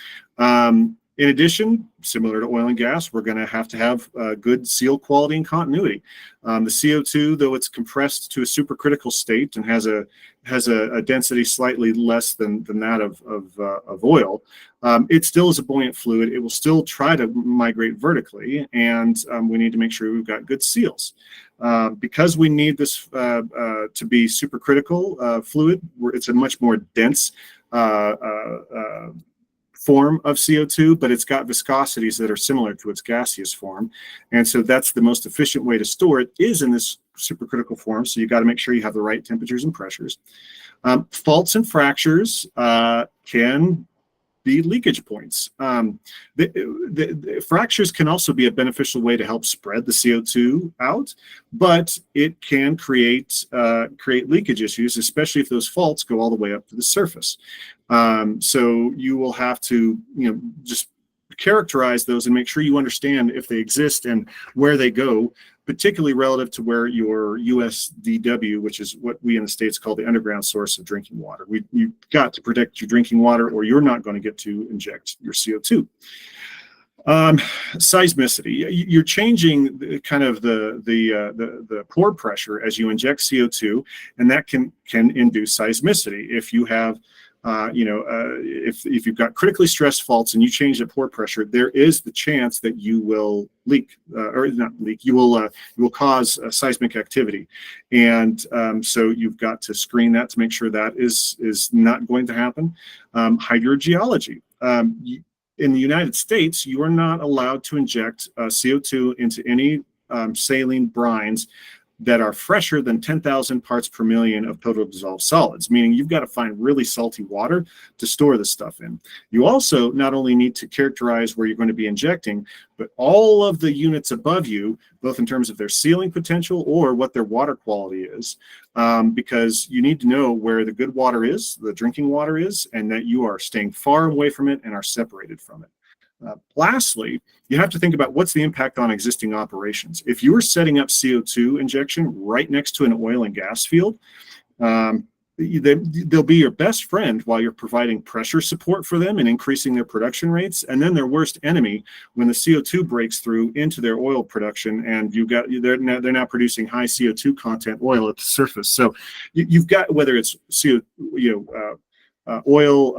In addition, similar to oil and gas, we're going to have good seal quality and continuity. The CO2, though it's compressed to a supercritical state and has a density slightly less than that of oil, it still is a buoyant fluid. It will still try to migrate vertically, and we need to make sure we've got good seals. Because we need this to be supercritical fluid, it's a much more dense form of CO2, but it's got viscosities that are similar to its gaseous form. And so that's the most efficient way to store it, is in this supercritical form. So you got to make sure you have the right temperatures and pressures. Faults and fractures can be leakage points. The fractures can also be a beneficial way to help spread the CO2 out, but it can create leakage issues, especially if those faults go all the way up to the surface. So you will have to, just characterize those and make sure you understand if they exist and where they go, particularly relative to where your USDW, which is what we in the States call the underground source of drinking water. You've got to protect your drinking water, or you're not going to get to inject your CO2. Seismicity. You're changing the pore pressure as you inject CO2, and that can induce seismicity. If you have if you've got critically stressed faults and you change the pore pressure, there is the chance that you will leak, or not leak. You will cause seismic activity, and so you've got to screen that to make sure that is not going to happen. Hydrogeology. In the United States, you are not allowed to inject CO2 into any saline brines that are fresher than 10,000 parts per million of total dissolved solids, meaning you've got to find really salty water to store this stuff in. You also not only need to characterize where you're going to be injecting, but all of the units above you, both in terms of their sealing potential or what their water quality is, because you need to know where the good water is, the drinking water is, and that you are staying far away from it and are separated from it. Lastly, you have to think about what's the impact on existing operations. If you are setting up CO2 injection right next to an oil and gas field, they'll be your best friend while you're providing pressure support for them and increasing their production rates, and then their worst enemy when the CO2 breaks through into their oil production, and they're now producing high CO2 content oil at the surface. So you've got, whether it's oil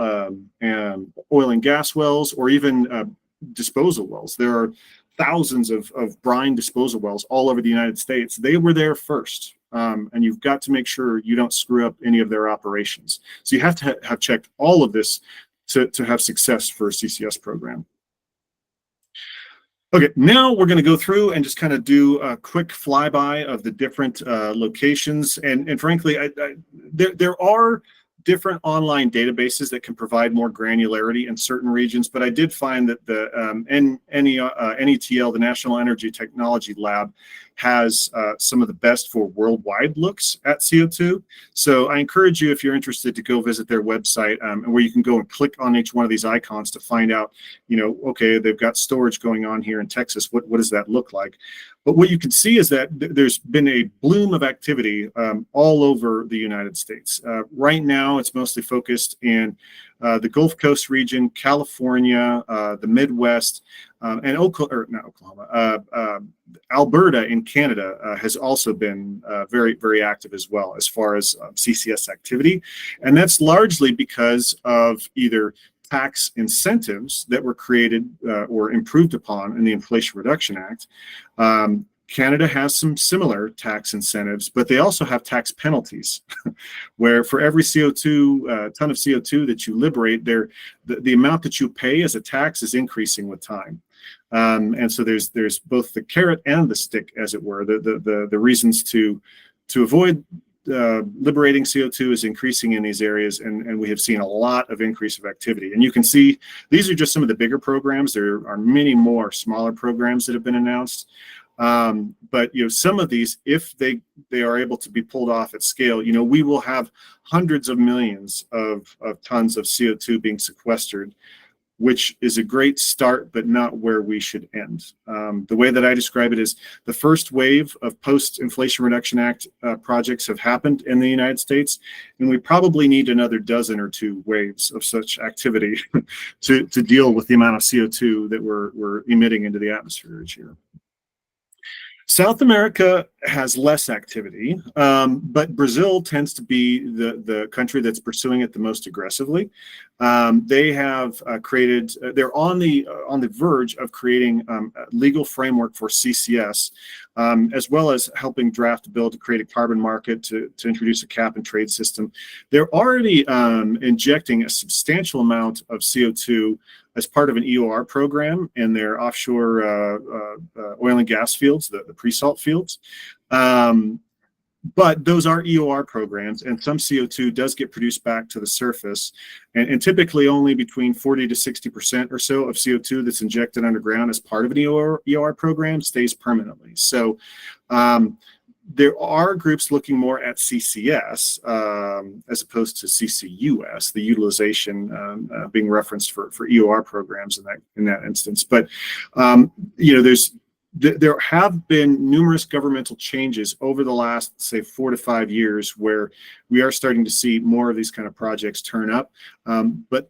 and gas wells, or even disposal wells. There are thousands of brine disposal wells all over the United States. They were there first. And you've got to make sure you don't screw up any of their operations. So you have to have checked all of this to have success for a CCS program. Okay, now we're going to go through and just kind of do a quick flyby of the different locations. And frankly, there are different online databases that can provide more granularity in certain regions, but I did find that the NETL, the National Energy Technology Lab, has some of the best for worldwide looks at CO2. So I encourage you, if you're interested, to go visit their website, where you can go and click on each one of these icons to find out, okay, they've got storage going on here in Texas. What does that look like? But what you can see is that there's been a bloom of activity all over the United States. Right now, it's mostly focused in the Gulf Coast region, California, the Midwest, and Alberta in Canada has also been very, very active as well as far as CCS activity. And that's largely because of either tax incentives that were created or improved upon in the Inflation Reduction Act. Canada has some similar tax incentives, but they also have tax penalties, where for every CO2 ton of CO2 that you liberate, the amount that you pay as a tax is increasing with time. And so there's both the carrot and the stick, as it were. The reasons to avoid liberating CO2 is increasing in these areas, and we have seen a lot of increase of activity. And you can see these are just some of the bigger programs. There are many more smaller programs that have been announced. But some of these, if they are able to be pulled off at scale, we will have hundreds of millions of tons of CO2 being sequestered, which is a great start, but not where we should end. The way that I describe it is the first wave of post-Inflation Reduction Act projects have happened in the United States, and we probably need another dozen or two waves of such activity to deal with the amount of CO2 that we're emitting into the atmosphere each year. South America has less activity, but Brazil tends to be the country that's pursuing it the most aggressively. They have they're on the verge of creating a legal framework for CCS, as well as helping draft a bill to create a carbon market to introduce a cap and trade system. They're already injecting a substantial amount of CO2 as part of an EOR program in their offshore oil and gas fields, the pre-salt fields. But those are EOR programs, and some CO2 does get produced back to the surface, and typically only between 40 to 60% or so of CO2 that's injected underground as part of an EOR program stays permanently. So there are groups looking more at CCS as opposed to CCUS, the utilization being referenced for EOR programs in that instance. But there have been numerous governmental changes over the last, say, 4 to 5 years, where we are starting to see more of these kind of projects turn up. But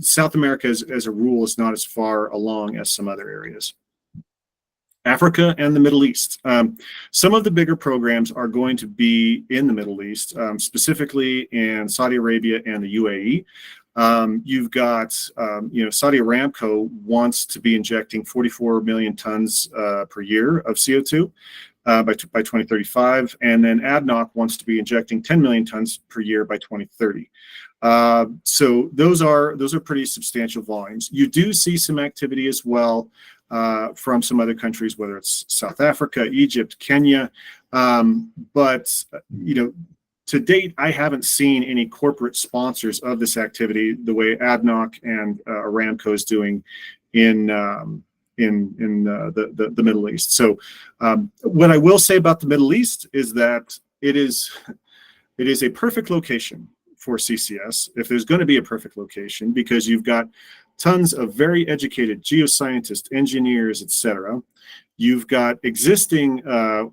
South America, as a rule, is not as far along as some other areas. Africa and the Middle East. Some of the bigger programs are going to be in the Middle East, specifically in Saudi Arabia and the UAE. You've got, Saudi Aramco wants to be injecting 44 million tons per year of CO2 by 2035, and then ADNOC wants to be injecting 10 million tons per year by 2030. So those are pretty substantial volumes. You do see some activity as well from some other countries, whether it's South Africa, Egypt, Kenya, but to date, I haven't seen any corporate sponsors of this activity the way ADNOC and Aramco is doing in the Middle East. So what I will say about the Middle East is that it is a perfect location for CCS, if there's going to be a perfect location, because you've got tons of very educated geoscientists, engineers, etc. You've got existing oil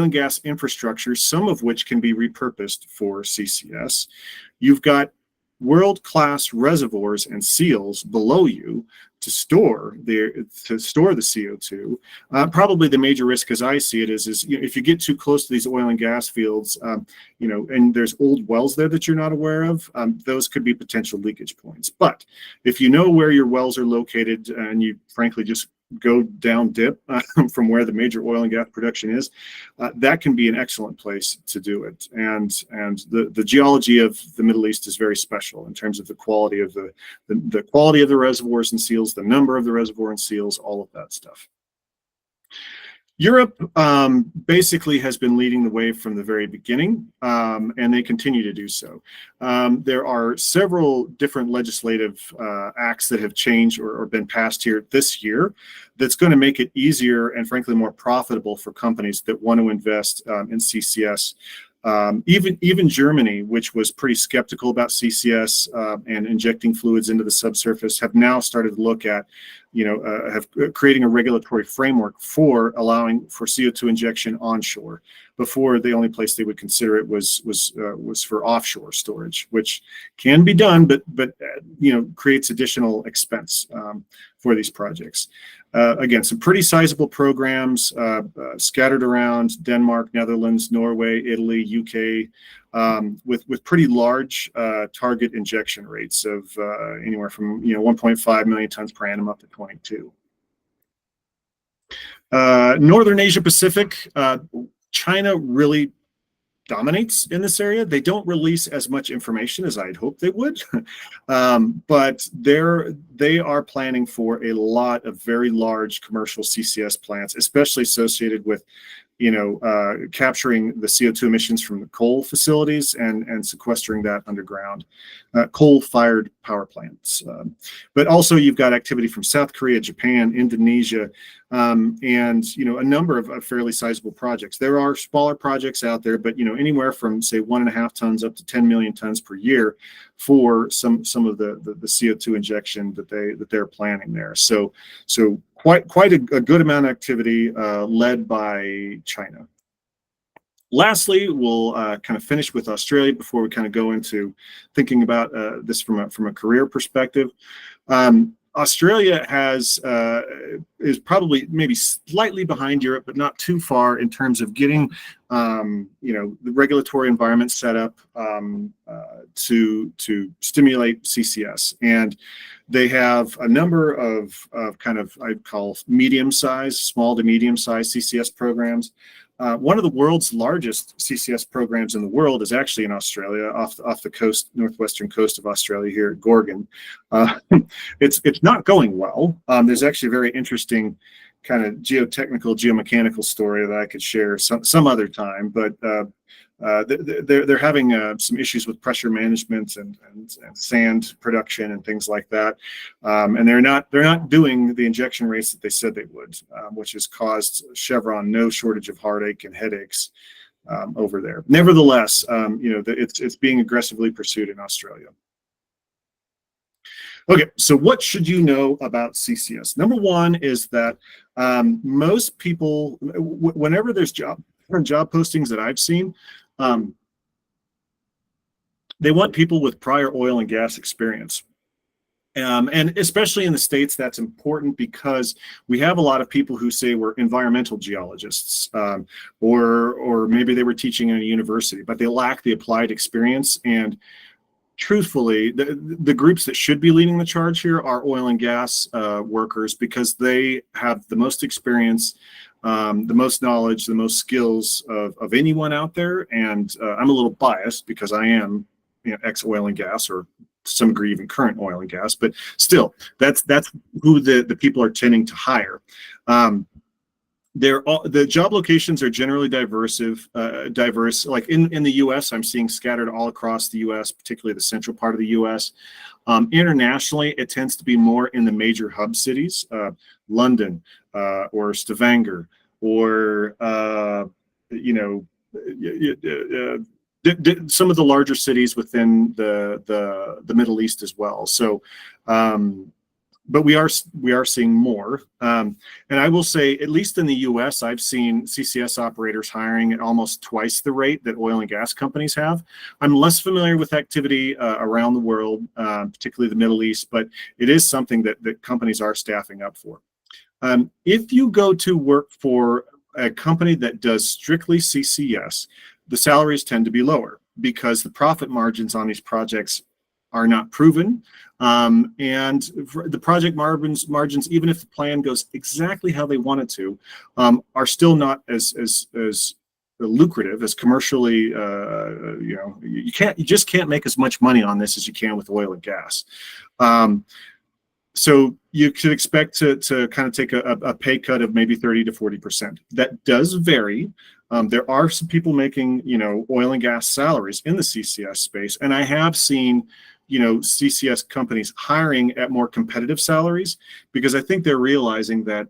and gas infrastructure, some of which can be repurposed for CCS. You've got world-class reservoirs and seals below you to store the CO2. Probably the major risk, as I see it, is if you get too close to these oil and gas fields, and there's old wells there that you're not aware of, those could be potential leakage points. But if you know where your wells are located and you frankly just go down dip from where the major oil and gas production is, that can be an excellent place to do it. And the geology of the Middle East is very special in terms of the quality of the quality of the reservoirs and seals, the number of the reservoir and seals, all of that stuff. Europe basically has been leading the way from the very beginning, and they continue to do so. There are several different legislative acts that have changed or been passed here this year that's going to make it easier and frankly more profitable for companies that want to invest in CCS. Even Germany, which was pretty skeptical about CCS and injecting fluids into the subsurface, have now started to look at, creating a regulatory framework for allowing for CO2 injection onshore. Before, the only place they would consider it was for offshore storage, which can be done, but creates additional expense for these projects. Again, some pretty sizable programs scattered around Denmark, Netherlands, Norway, Italy, UK, with pretty large target injection rates of anywhere from 1.5 million tons per annum up to 22. Northern Asia Pacific, China really dominates in this area. They don't release as much information as I'd hoped they would, but they are planning for a lot of very large commercial CCS plants, especially associated with capturing the CO2 emissions from the coal facilities and sequestering that underground, coal-fired power plants. But also you've got activity from South Korea, Japan, Indonesia, and a number of fairly sizable projects. There are smaller projects out there, but anywhere from say 1.5 tons up to 10 million tons per year for some of the CO2 injection that they're planning there. So quite a good amount of activity led by China. Lastly, we'll kind of finish with Australia before we kind of go into thinking about this from a career perspective. Australia is probably maybe slightly behind Europe, but not too far in terms of getting the regulatory environment set up to stimulate CCS. And they have a number of kind of I'd call small to medium-sized CCS programs. One of the world's largest CCS programs in the world is actually in Australia, off the coast, northwestern coast of Australia here at Gorgon. It's not going well. There's actually a very interesting kind of geomechanical story that I could share some other time, but they're having some issues with pressure management and sand production and things like that, and they're not doing the injection rates that they said they would, which has caused Chevron no shortage of heartache and headaches over there. Nevertheless, it's being aggressively pursued in Australia. Okay, so what should you know about CCS? Number one is that most people, whenever there's job postings that I've seen, they want people with prior oil and gas experience. And especially in the States, that's important because we have a lot of people who say we're environmental geologists, or maybe they were teaching in a university, but they lack the applied experience. And truthfully, the groups that should be leading the charge here are oil and gas workers, because they have the most experience, the most knowledge, the most skills of anyone out there. And I'm a little biased because I am ex-oil and gas, or to some degree even current oil and gas, but still, that's who the people are tending to hire. The job locations are generally diverse. Like in the U.S., I'm seeing scattered all across the U.S., particularly the central part of the U.S. Internationally, it tends to be more in the major hub cities, London or Stavanger, or some of the larger cities within the Middle East as well. So but we are seeing more. And I will say, at least in the U.S., I've seen CCS operators hiring at almost twice the rate that oil and gas companies have. I'm less familiar with activity around the world, particularly the Middle East, but it is something that companies are staffing up for. If you go to work for a company that does strictly CCS, the salaries tend to be lower because the profit margins on these projects are not proven. And the project margins, even if the plan goes exactly how they want it to, are still not as lucrative as commercially. You just can't make as much money on this as you can with oil and gas. So you could expect to kind of take a pay cut of maybe 30 to 40%. That does vary. There are some people making, oil and gas salaries in the CCS space, and I have seen, CCS companies hiring at more competitive salaries, because I think they're realizing that,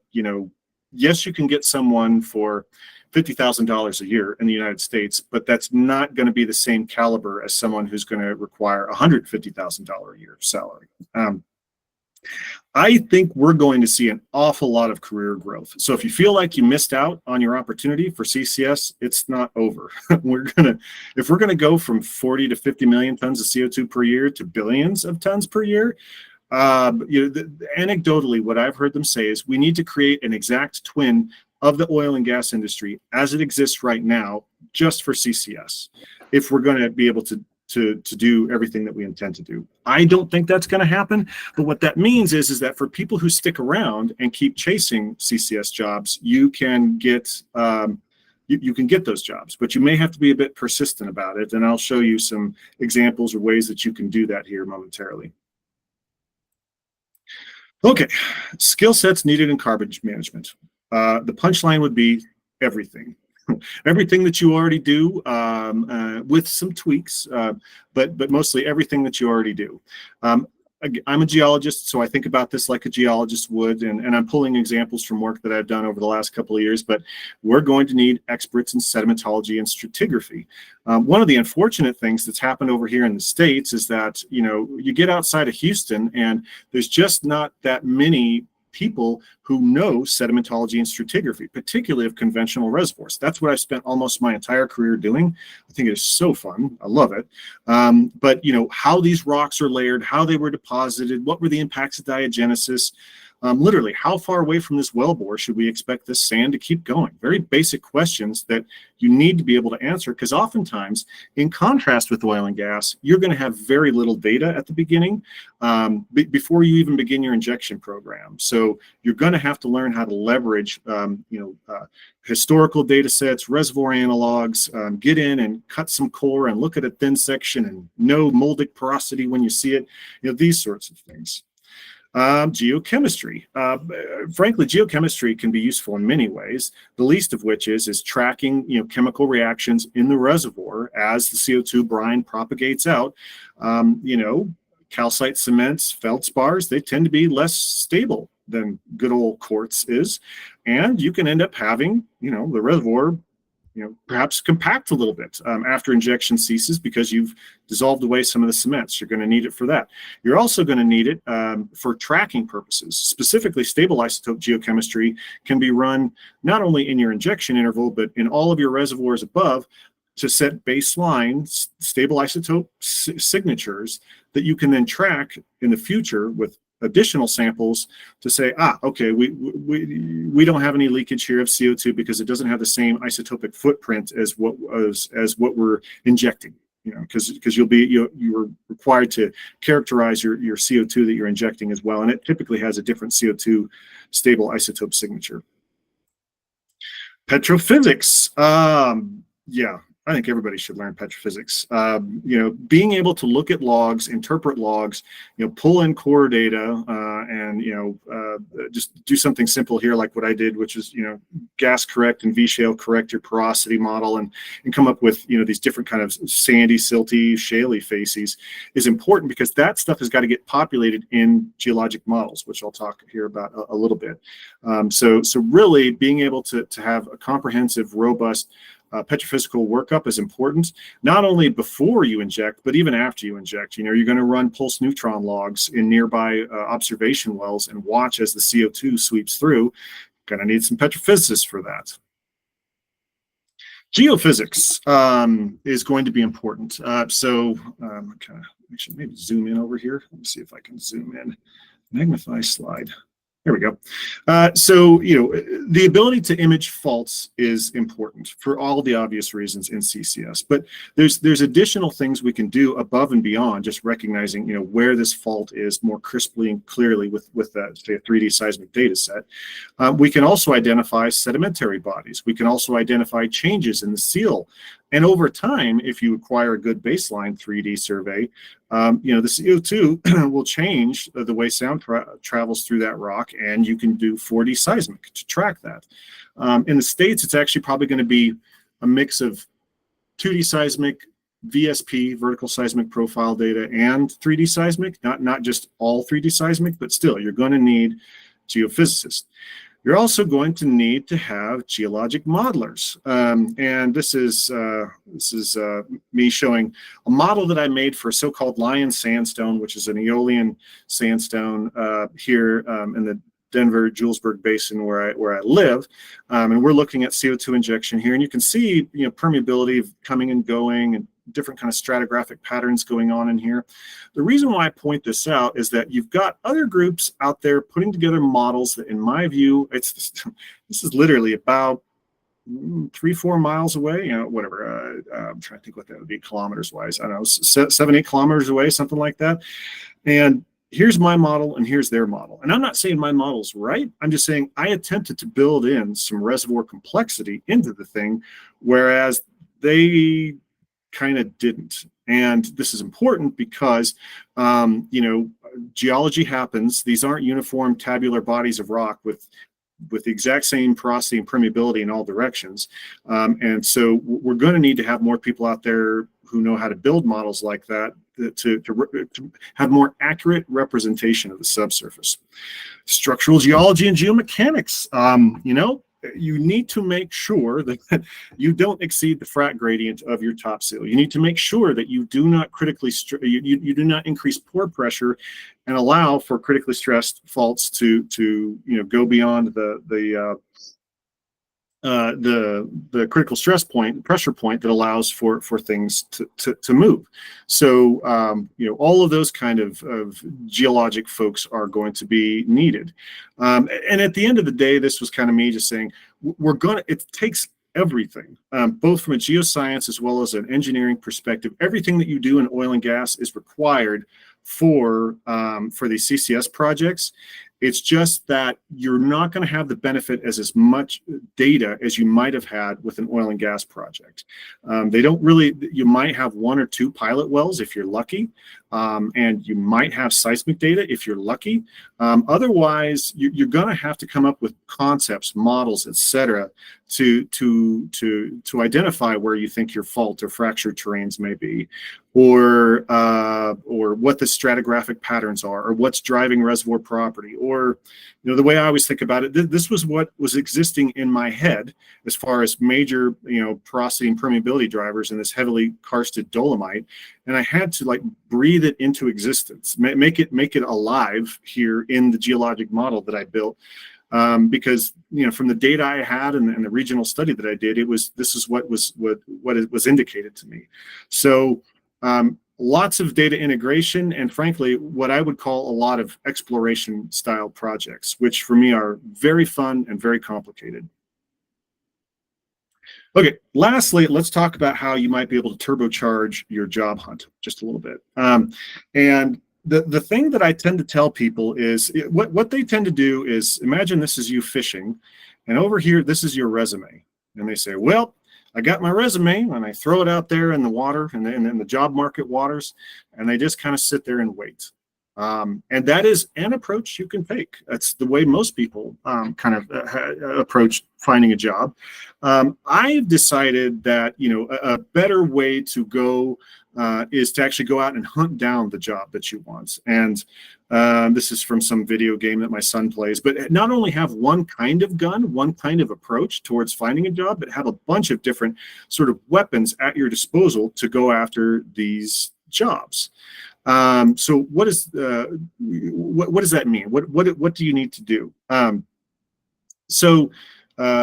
yes, you can get someone for $50,000 a year in the United States, but that's not going to be the same caliber as someone who's going to require $150,000 a year salary. I think we're going to see an awful lot of career growth. So if you feel like you missed out on your opportunity for CCS, it's not over. If we're going to go from 40 to 50 million tons of CO2 per year to billions of tons per year, anecdotally, what I've heard them say is we need to create an exact twin of the oil and gas industry as it exists right now, just for CCS, if we're going to be able to do everything that we intend to do. I don't think that's going to happen, but what that means is that for people who stick around and keep chasing CCS jobs, you can get you can get those jobs, but you may have to be a bit persistent about it, and I'll show you some examples or ways that you can do that here momentarily. Okay, skill sets needed in carbon management. The punchline would be everything. Everything that you already do, with some tweaks, but mostly everything that you already do. I'm a geologist, so I think about this like a geologist would, and I'm pulling examples from work that I've done over the last couple of years, but we're going to need experts in sedimentology and stratigraphy. One of the unfortunate things that's happened over here in the States is that, you get outside of Houston and there's just not that many people who know sedimentology and stratigraphy, particularly of conventional reservoirs. That's what I've spent almost my entire career doing. I think it is so fun. I love it. But how these rocks are layered, how they were deposited, what were the impacts of diagenesis, literally how far away from this wellbore should we expect this sand to keep going? Very basic questions that you need to be able to answer, because oftentimes, in contrast with oil and gas, you're going to have very little data at the beginning before you even begin your injection program. So you're going to have to learn how to leverage historical data sets, reservoir analogs, get in and cut some core and look at a thin section and know moldic porosity when you see it, these sorts of things. Geochemistry. Frankly, geochemistry can be useful in many ways, the least of which is tracking chemical reactions in the reservoir as the CO2 brine propagates out. Calcite cements, feldspars, they tend to be less stable than good old quartz is, and you can end up having the reservoir perhaps compact a little bit after injection ceases, because you've dissolved away some of the cements. You're going to need it for that. You're also going to need it for tracking purposes. Specifically, stable isotope geochemistry can be run not only in your injection interval, but in all of your reservoirs above, to set baseline stable isotope signatures that you can then track in the future with additional samples to say, okay, we don't have any leakage here of CO2 because it doesn't have the same isotopic footprint as what we're injecting. Because you're required to characterize your CO2 that you're injecting as well, and it typically has a different CO2 stable isotope signature. Petrophysics, I think everybody should learn petrophysics. Being able to look at logs, interpret logs, pull in core data, and just do something simple here like what I did, which is gas correct and V-shale correct your porosity model, and come up with these different kind of sandy, silty, shaly facies is important, because that stuff has got to get populated in geologic models, which I'll talk here about a little bit. So really being able to have a comprehensive, robust petrophysical workup is important, not only before you inject, but even after you inject. You're going to run pulse neutron logs in nearby observation wells and watch as the CO2 sweeps through. Going to need some petrophysicists for that. Geophysics is going to be important. Kind of actually maybe zoom in over here. Let me see if I can zoom in. Magnify slide. There we go. The ability to image faults is important for all the obvious reasons in CCS, but there's additional things we can do above and beyond just recognizing, where this fault is more crisply and clearly with say, a 3D seismic data set. We can also identify sedimentary bodies. We can also identify changes in the seal. And over time, if you acquire a good baseline 3D survey, the CO2 will change the way sound travels through that rock, and you can do 4D seismic to track that. In the States, it's actually probably going to be a mix of 2D seismic, VSP, vertical seismic profile data, and 3D seismic, not just all 3D seismic, but still, you're going to need geophysicists. You're also going to need to have geologic modelers. And this is me showing a model that I made for so-called lion sandstone, which is an Aeolian sandstone here in the Denver-Julesburg Basin where I live. And we're looking at CO2 injection here. And you can see permeability coming and going and different kind of stratigraphic patterns going on in here. The reason why I point this out is that you've got other groups out there putting together models that, in my view, this is literally about 3-4 miles away, whatever. I'm trying to think what that would be kilometers wise. I don't know, 7-8 kilometers away, something like that. And here's my model and here's their model. And I'm not saying my model's right. I'm just saying I attempted to build in some reservoir complexity into the thing, whereas they kind of didn't. And this is important because, geology happens. These aren't uniform tabular bodies of rock with the exact same porosity and permeability in all directions. And so we're going to need to have more people out there who know how to build models like that to have more accurate representation of the subsurface. Structural geology and geomechanics, you need to make sure that you don't exceed the frac gradient of your top seal. You need to make sure that you do not you do not increase pore pressure and allow for critically stressed faults to go beyond the critical stress point, pressure point that allows for things to move. So all of those kind of geologic folks are going to be needed. And at the end of the day, this was kind of me just saying it takes everything, both from a geoscience as well as an engineering perspective. Everything that you do in oil and gas is required for these CCS projects. It's just that you're not going to have the benefit as much data as you might have had with an oil and gas project. You might have 1 or 2 pilot wells if you're lucky, and you might have seismic data if you're lucky. Otherwise, you're going to have to come up with concepts, models, etc., to identify where you think your fault or fractured terrains may be, or what the stratigraphic patterns are, or what's driving reservoir property, or the way I always think about it. This was what was existing in my head as far as major porosity and permeability drivers in this heavily karsted dolomite, and I had to breathe it into existence, make it alive here in the geologic model that I built. Because from the data I had and the regional study that I did, this is what it was indicated to me. So lots of data integration, and frankly, what I would call a lot of exploration style projects, which for me are very fun and very complicated. Okay, lastly, let's talk about how you might be able to turbocharge your job hunt just a little bit. And the thing that I tend to tell people is what they tend to do is imagine this is you fishing, and over here, this is your resume. And they say, well, I got my resume, and I throw it out there in the water and in the job market waters, and they just kind of sit there and wait. And that is an approach you can take. That's the way most people kind of approach finding a job. I've decided that a better way to go is to actually go out and hunt down the job that you want. And this is from some video game that my son plays, but not only have one kind of gun, one kind of approach towards finding a job, but have a bunch of different sort of weapons at your disposal to go after these jobs. So what does that mean? What do you need to do?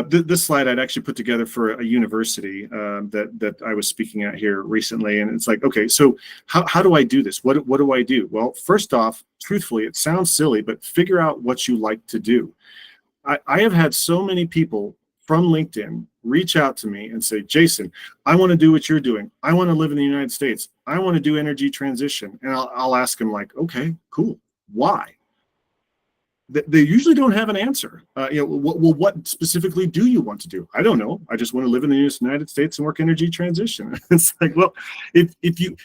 This slide I'd actually put together for a university that I was speaking at here recently, and it's like, okay, so how do I do this? What do I do? Well, first off, truthfully, it sounds silly, but figure out what you like to do. I have had so many people from LinkedIn reach out to me and say, Jason, I want to do what you're doing. I want to live in the United States. I want to do energy transition. And I'll ask them like, okay, cool. Why? They usually don't have an answer. What specifically do you want to do? I don't know. I just want to live in the United States and work energy transition. It's like, well, if you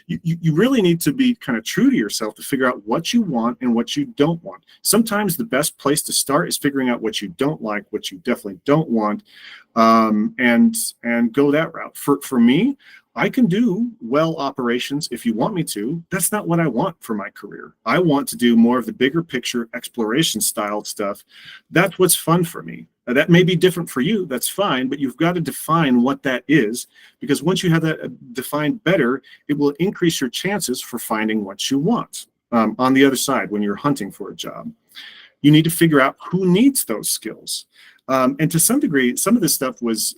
really need to be kind of true to yourself to figure out what you want and what you don't want. Sometimes the best place to start is figuring out what you don't like, what you definitely don't want, and go that route. For me, I can do well operations if you want me to. That's not what I want for my career. I want to do more of the bigger picture exploration style stuff. That's what's fun for me. That may be different for you. That's fine, but you've got to define what that is, because once you have that defined better, it will increase your chances for finding what you want. On the other side, when you're hunting for a job, you need to figure out who needs those skills. And to some degree, some of this stuff was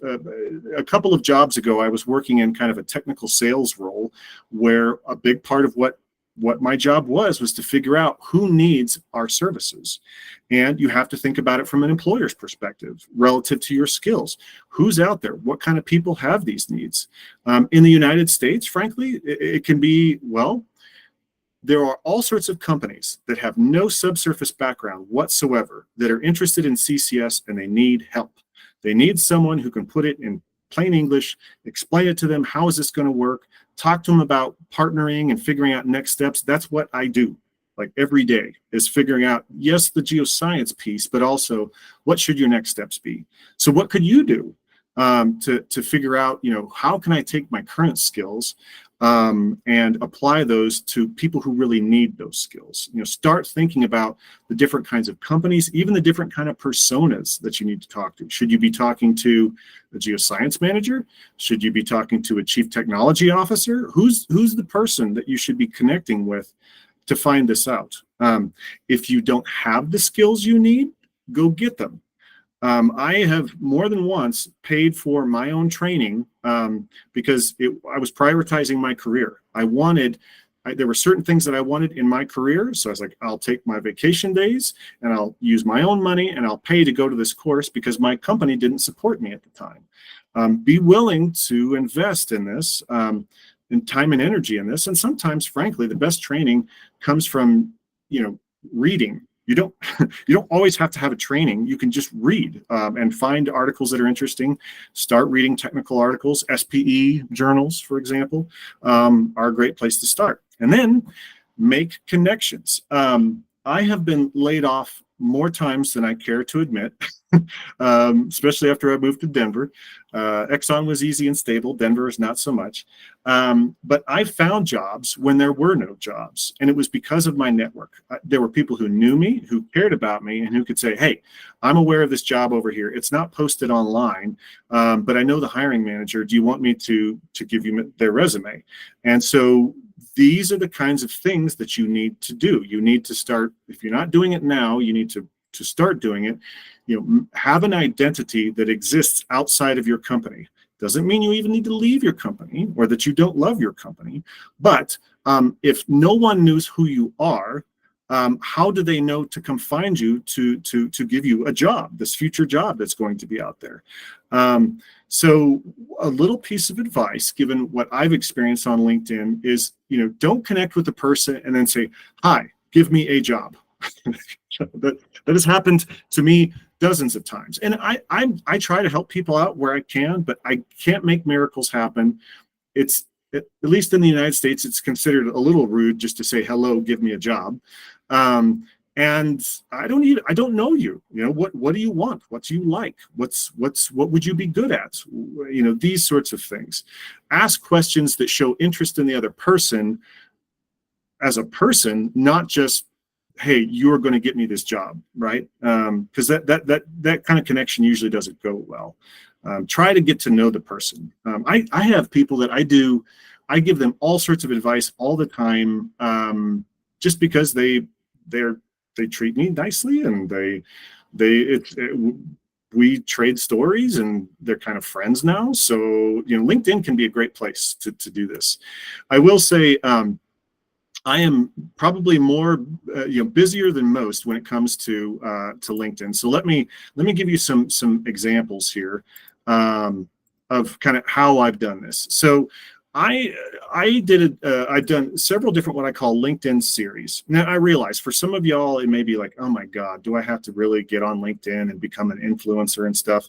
a couple of jobs ago, I was working in kind of a technical sales role where a big part of what my job was to figure out who needs our services. And you have to think about it from an employer's perspective relative to your skills. Who's out there? What kind of people have these needs? In the United States, frankly, it can be, well, there are all sorts of companies that have no subsurface background whatsoever that are interested in CCS, and they need help. They need someone who can put it in plain English, explain it to them. How is this going to work? Talk to them about partnering and figuring out next steps. That's what I do. Like every day is figuring out, yes, the geoscience piece, but also what should your next steps be? So what could you do to figure out, how can I take my current skills and apply those to people who really need those skills? Start thinking about the different kinds of companies, even the different kind of personas that you need to talk to. Should you be talking to a geoscience manager? Should you be talking to a chief technology officer? Who's the person that you should be connecting with to find this out? If you don't have the skills you need, go get them. I have more than once paid for my own training because I was prioritizing my career. There were certain things that I wanted in my career. So I was like, I'll take my vacation days and I'll use my own money and I'll pay to go to this course because my company didn't support me at the time. Be willing to invest in this, in time and energy in this. And sometimes, frankly, the best training comes from, reading. You don't always have to have a training. You can just read and find articles that are interesting. Start reading technical articles. SPE journals, for example, are a great place to start. And then make connections. I have been laid off more times than I care to admit, especially after I moved to Denver. Exxon was easy and stable. Denver is not so much. But I found jobs when there were no jobs, and it was because of my network. There were people who knew me, who cared about me, and who could say, hey, I'm aware of this job over here. It's not posted online, but I know the hiring manager. Do you want me to give you their resume? And so these are the kinds of things that you need to do. You need to start, if you're not doing it now, you need to start doing it. Have an identity that exists outside of your company. Doesn't mean you even need to leave your company or that you don't love your company. But if no one knows who you are, how do they know to come find you to give you a job, this future job that's going to be out there? So a little piece of advice, given what I've experienced on LinkedIn, is, don't connect with the person and then say, hi, give me a job. that has happened to me dozens of times. And I try to help people out where I can, but I can't make miracles happen. At least in the United States, it's considered a little rude just to say, hello, give me a job. And I don't know you. What do you want? What do you like? What would you be good at? These sorts of things. Ask questions that show interest in the other person as a person, not just, hey, you're going to get me this job, right? Because that kind of connection usually doesn't go well. Try to get to know the person. I have people that I give them all sorts of advice all the time, just because they treat me nicely, and we trade stories, and they're kind of friends now. So LinkedIn can be a great place to do this. I will say, I am probably more busier than most when it comes to LinkedIn. So let me give you some examples here of kind of how I've done this. So I've done several different what I call LinkedIn series. Now I realize for some of y'all it may be like, oh my God, do I have to really get on LinkedIn and become an influencer and stuff?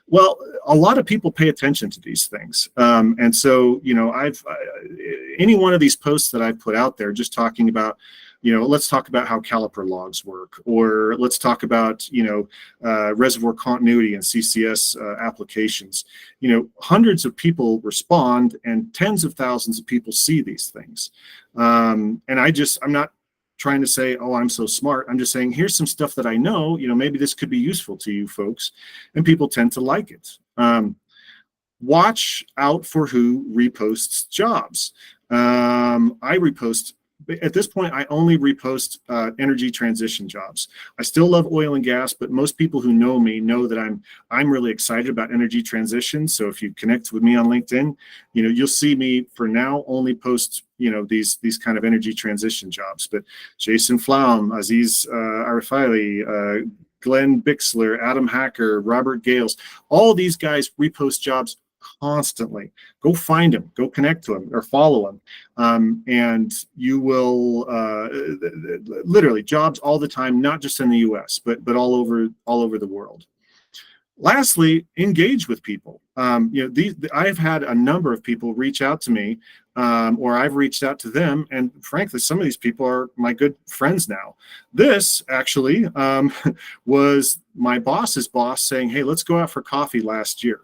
Well, a lot of people pay attention to these things, and so I've any one of these posts that I put out there just talking about, let's talk about how caliper logs work, or let's talk about reservoir continuity and CCS applications. Hundreds of people respond, and tens of thousands of people see these things. And I'm not trying to say, oh, I'm so smart. I'm just saying, here's some stuff that I know. Maybe this could be useful to you folks, and people tend to like it. Watch out for who reposts jobs. I repost. At this point, I only repost energy transition jobs. I still love oil and gas, but most people who know me know that I'm really excited about energy transition. So if you connect with me on LinkedIn, you'll see me for now only post these kind of energy transition jobs. But Jason Flaum, Aziz Arifali, Glenn Bixler, Adam Hacker, Robert Gales, all these guys repost jobs constantly. Go find them, go connect to them, or follow them, and you will literally jobs all the time, not just in the U.S. but all over the world. Lastly, engage with people. I've had a number of people reach out to me, or I've reached out to them, and frankly, some of these people are my good friends now. This actually was my boss's boss saying, hey, let's go out for coffee last year.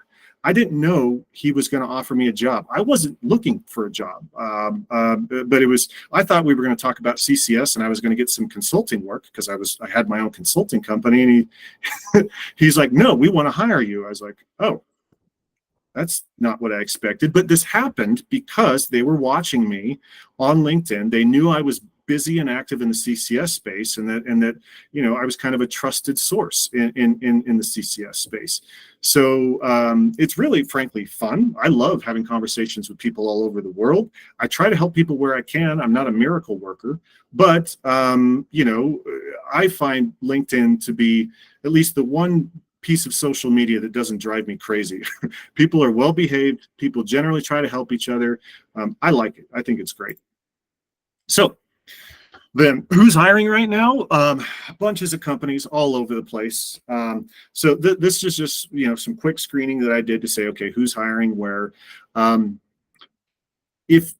I didn't know he was going to offer me a job. I wasn't looking for a job, but I thought we were going to talk about CCS, and I was going to get some consulting work because I had my own consulting company, and he's like, no, we want to hire you. I was like, oh, that's not what I expected. But this happened because they were watching me on LinkedIn. They knew I was busy and active in the CCS space, and that I was kind of a trusted source in the CCS space. So it's really, frankly, fun. I love having conversations with people all over the world. I try to help people where I can. I'm not a miracle worker, but I find LinkedIn to be at least the one piece of social media that doesn't drive me crazy. People are well behaved. People generally try to help each other. I like it. I think it's great. So then, who's hiring right now? Bunches of companies all over the place. So this is just some quick screening that I did to say, okay, who's hiring where? If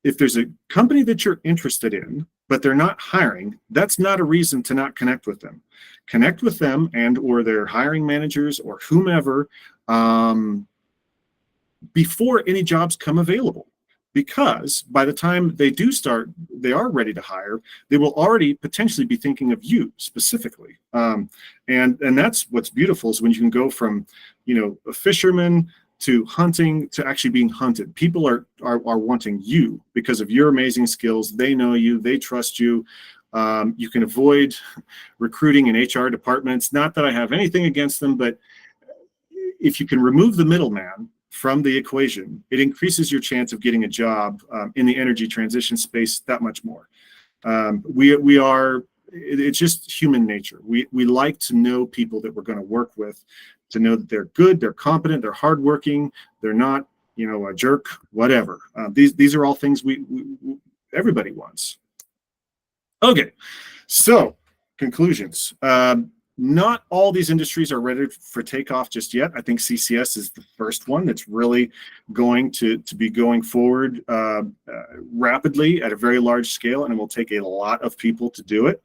there's a company that you're interested in, but they're not hiring, that's not a reason to not connect with them. Connect with them and or their hiring managers or whomever before any jobs come available. Because by the time they are ready to hire, they will already potentially be thinking of you specifically. And that's what's beautiful is when you can go from, a fisherman to hunting to actually being hunted. People are wanting you because of your amazing skills. They know you, they trust you. You can avoid recruiting in HR departments. Not that I have anything against them, but if you can remove the middleman from the equation, it increases your chance of getting a job in the energy transition space that much more. It's just human nature. We like to know people that we're going to work with, to know that they're good, they're competent, they're hardworking, they're not, a jerk, whatever. These are all things everybody wants. Okay, so conclusions. Not all these industries are ready for takeoff just yet. I think CCS is the first one that's really going to be going forward rapidly at a very large scale, and it will take a lot of people to do it.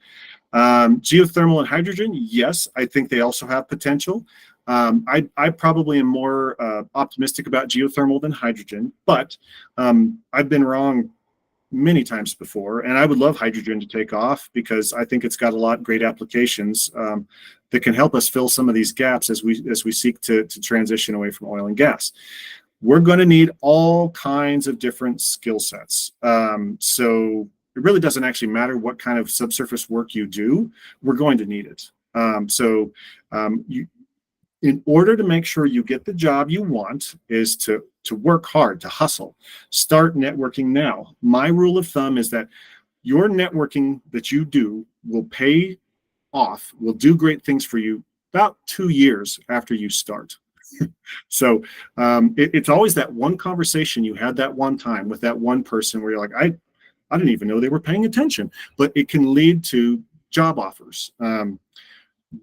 Geothermal and hydrogen, yes, I think they also have potential. I probably am more optimistic about geothermal than hydrogen, but I've been wrong many times before, and I would love hydrogen to take off because I think it's got a lot of great applications that can help us fill some of these gaps as we seek to transition away from oil and gas. We're going to need all kinds of different skill sets. So it really doesn't actually matter what kind of subsurface work you do. We're going to need it. In order to make sure you get the job you want is to work hard, to hustle. Start networking now. My rule of thumb is that your networking that you do will pay off, will do great things for you about 2 years after you start. So it's always that one conversation you had that one time with that one person where you're like, I didn't even know they were paying attention, but it can lead to job offers.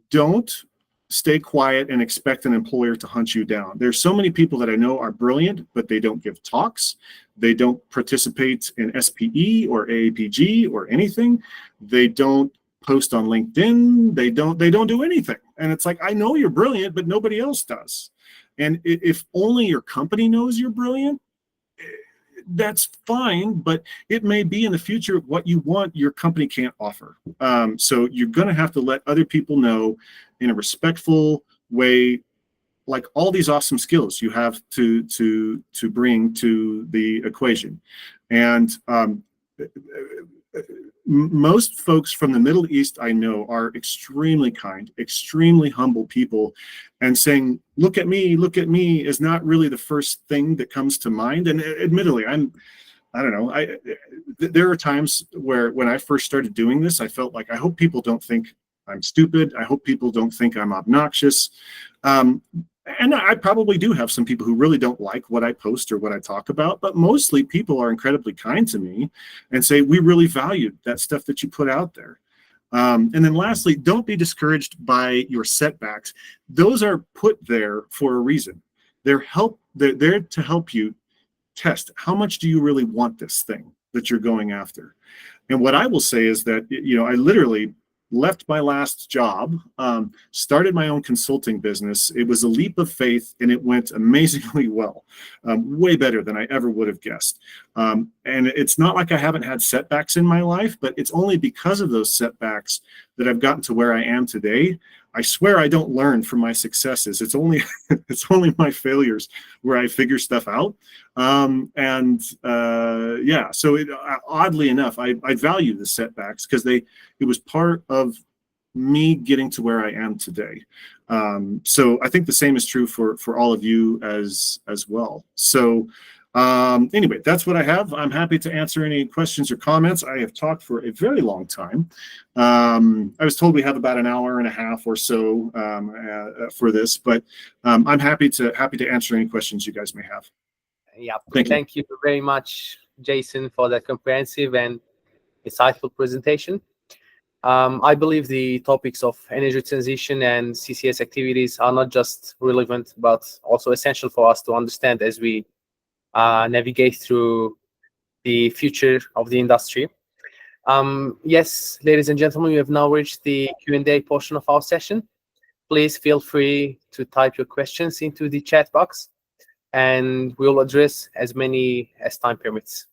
Don't stay quiet and expect an employer to hunt you down. There's so many people that I know are brilliant, but they don't give talks. They don't participate in SPE or AAPG or anything. They don't post on LinkedIn. They don't do anything. And it's like, I know you're brilliant, but nobody else does. And if only your company knows you're brilliant, that's fine, but it may be in the future what you want your company can't offer. So you're going to have to let other people know in a respectful way, like all these awesome skills you have to bring to the equation. And most folks from the Middle East I know are extremely kind, extremely humble people, and saying, look at me is not really the first thing that comes to mind. And admittedly, I don't know, there are times where when I first started doing this, I felt like, I hope people don't think I'm stupid. I hope people don't think I'm obnoxious. And I probably do have some people who really don't like what I post or what I talk about, but mostly people are incredibly kind to me and say, we really valued that stuff that you put out there. And then lastly, don't be discouraged by your setbacks. Those are put there for a reason. They're there to help you test how much do you really want this thing that you're going after. And what I will say is that, I literally left my last job, started my own consulting business. It was a leap of faith, and it went amazingly well, way better than I ever would have guessed. And it's not like I haven't had setbacks in my life, but it's only because of those setbacks that I've gotten to where I am today. I swear I don't learn from my successes. It's only my failures where I figure stuff out. So oddly enough, I value the setbacks because it was part of me getting to where I am today. So I think the same is true for all of you as well. So anyway, that's what I have. I'm happy to answer any questions or comments. I have talked for a very long time. I was told we have about an hour and a half or so for this, but I'm happy to answer any questions you guys may have. Yeah, thank you very much, Jason, for that comprehensive and insightful presentation. I believe the topics of energy transition and CCS activities are not just relevant, but also essential for us to understand as we navigate through the future of the industry. Yes, ladies and gentlemen, we have now reached the Q&A portion of our session. Please feel free to type your questions into the chat box, and we'll address as many as time permits.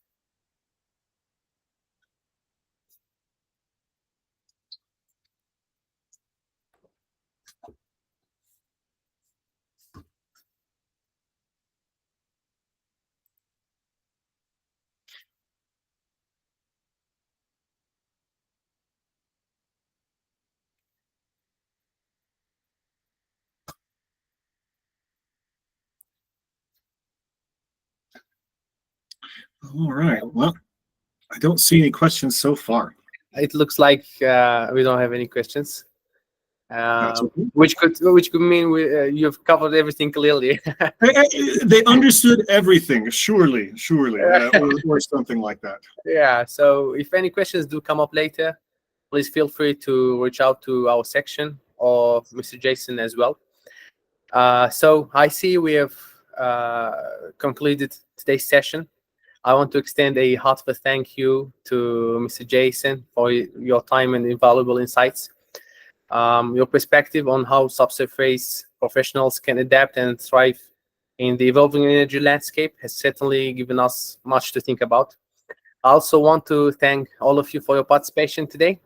All right. Well, I don't see any questions so far. It looks like we don't have any questions, Okay. which could mean you've covered everything clearly. They understood everything, surely, or something like that. Yeah. So if any questions do come up later, please feel free to reach out to our section or Mr. Jason as well. So I see we have concluded today's session. I want to extend a heartfelt thank you to Mr. Jason for your time and invaluable insights. Your perspective on how subsurface professionals can adapt and thrive in the evolving energy landscape has certainly given us much to think about. I also want to thank all of you for your participation today.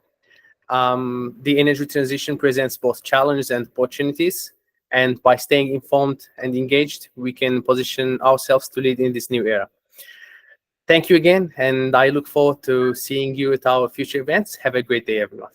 The energy transition presents both challenges and opportunities, and by staying informed and engaged, we can position ourselves to lead in this new era. Thank you again, and I look forward to seeing you at our future events. Have a great day, everyone.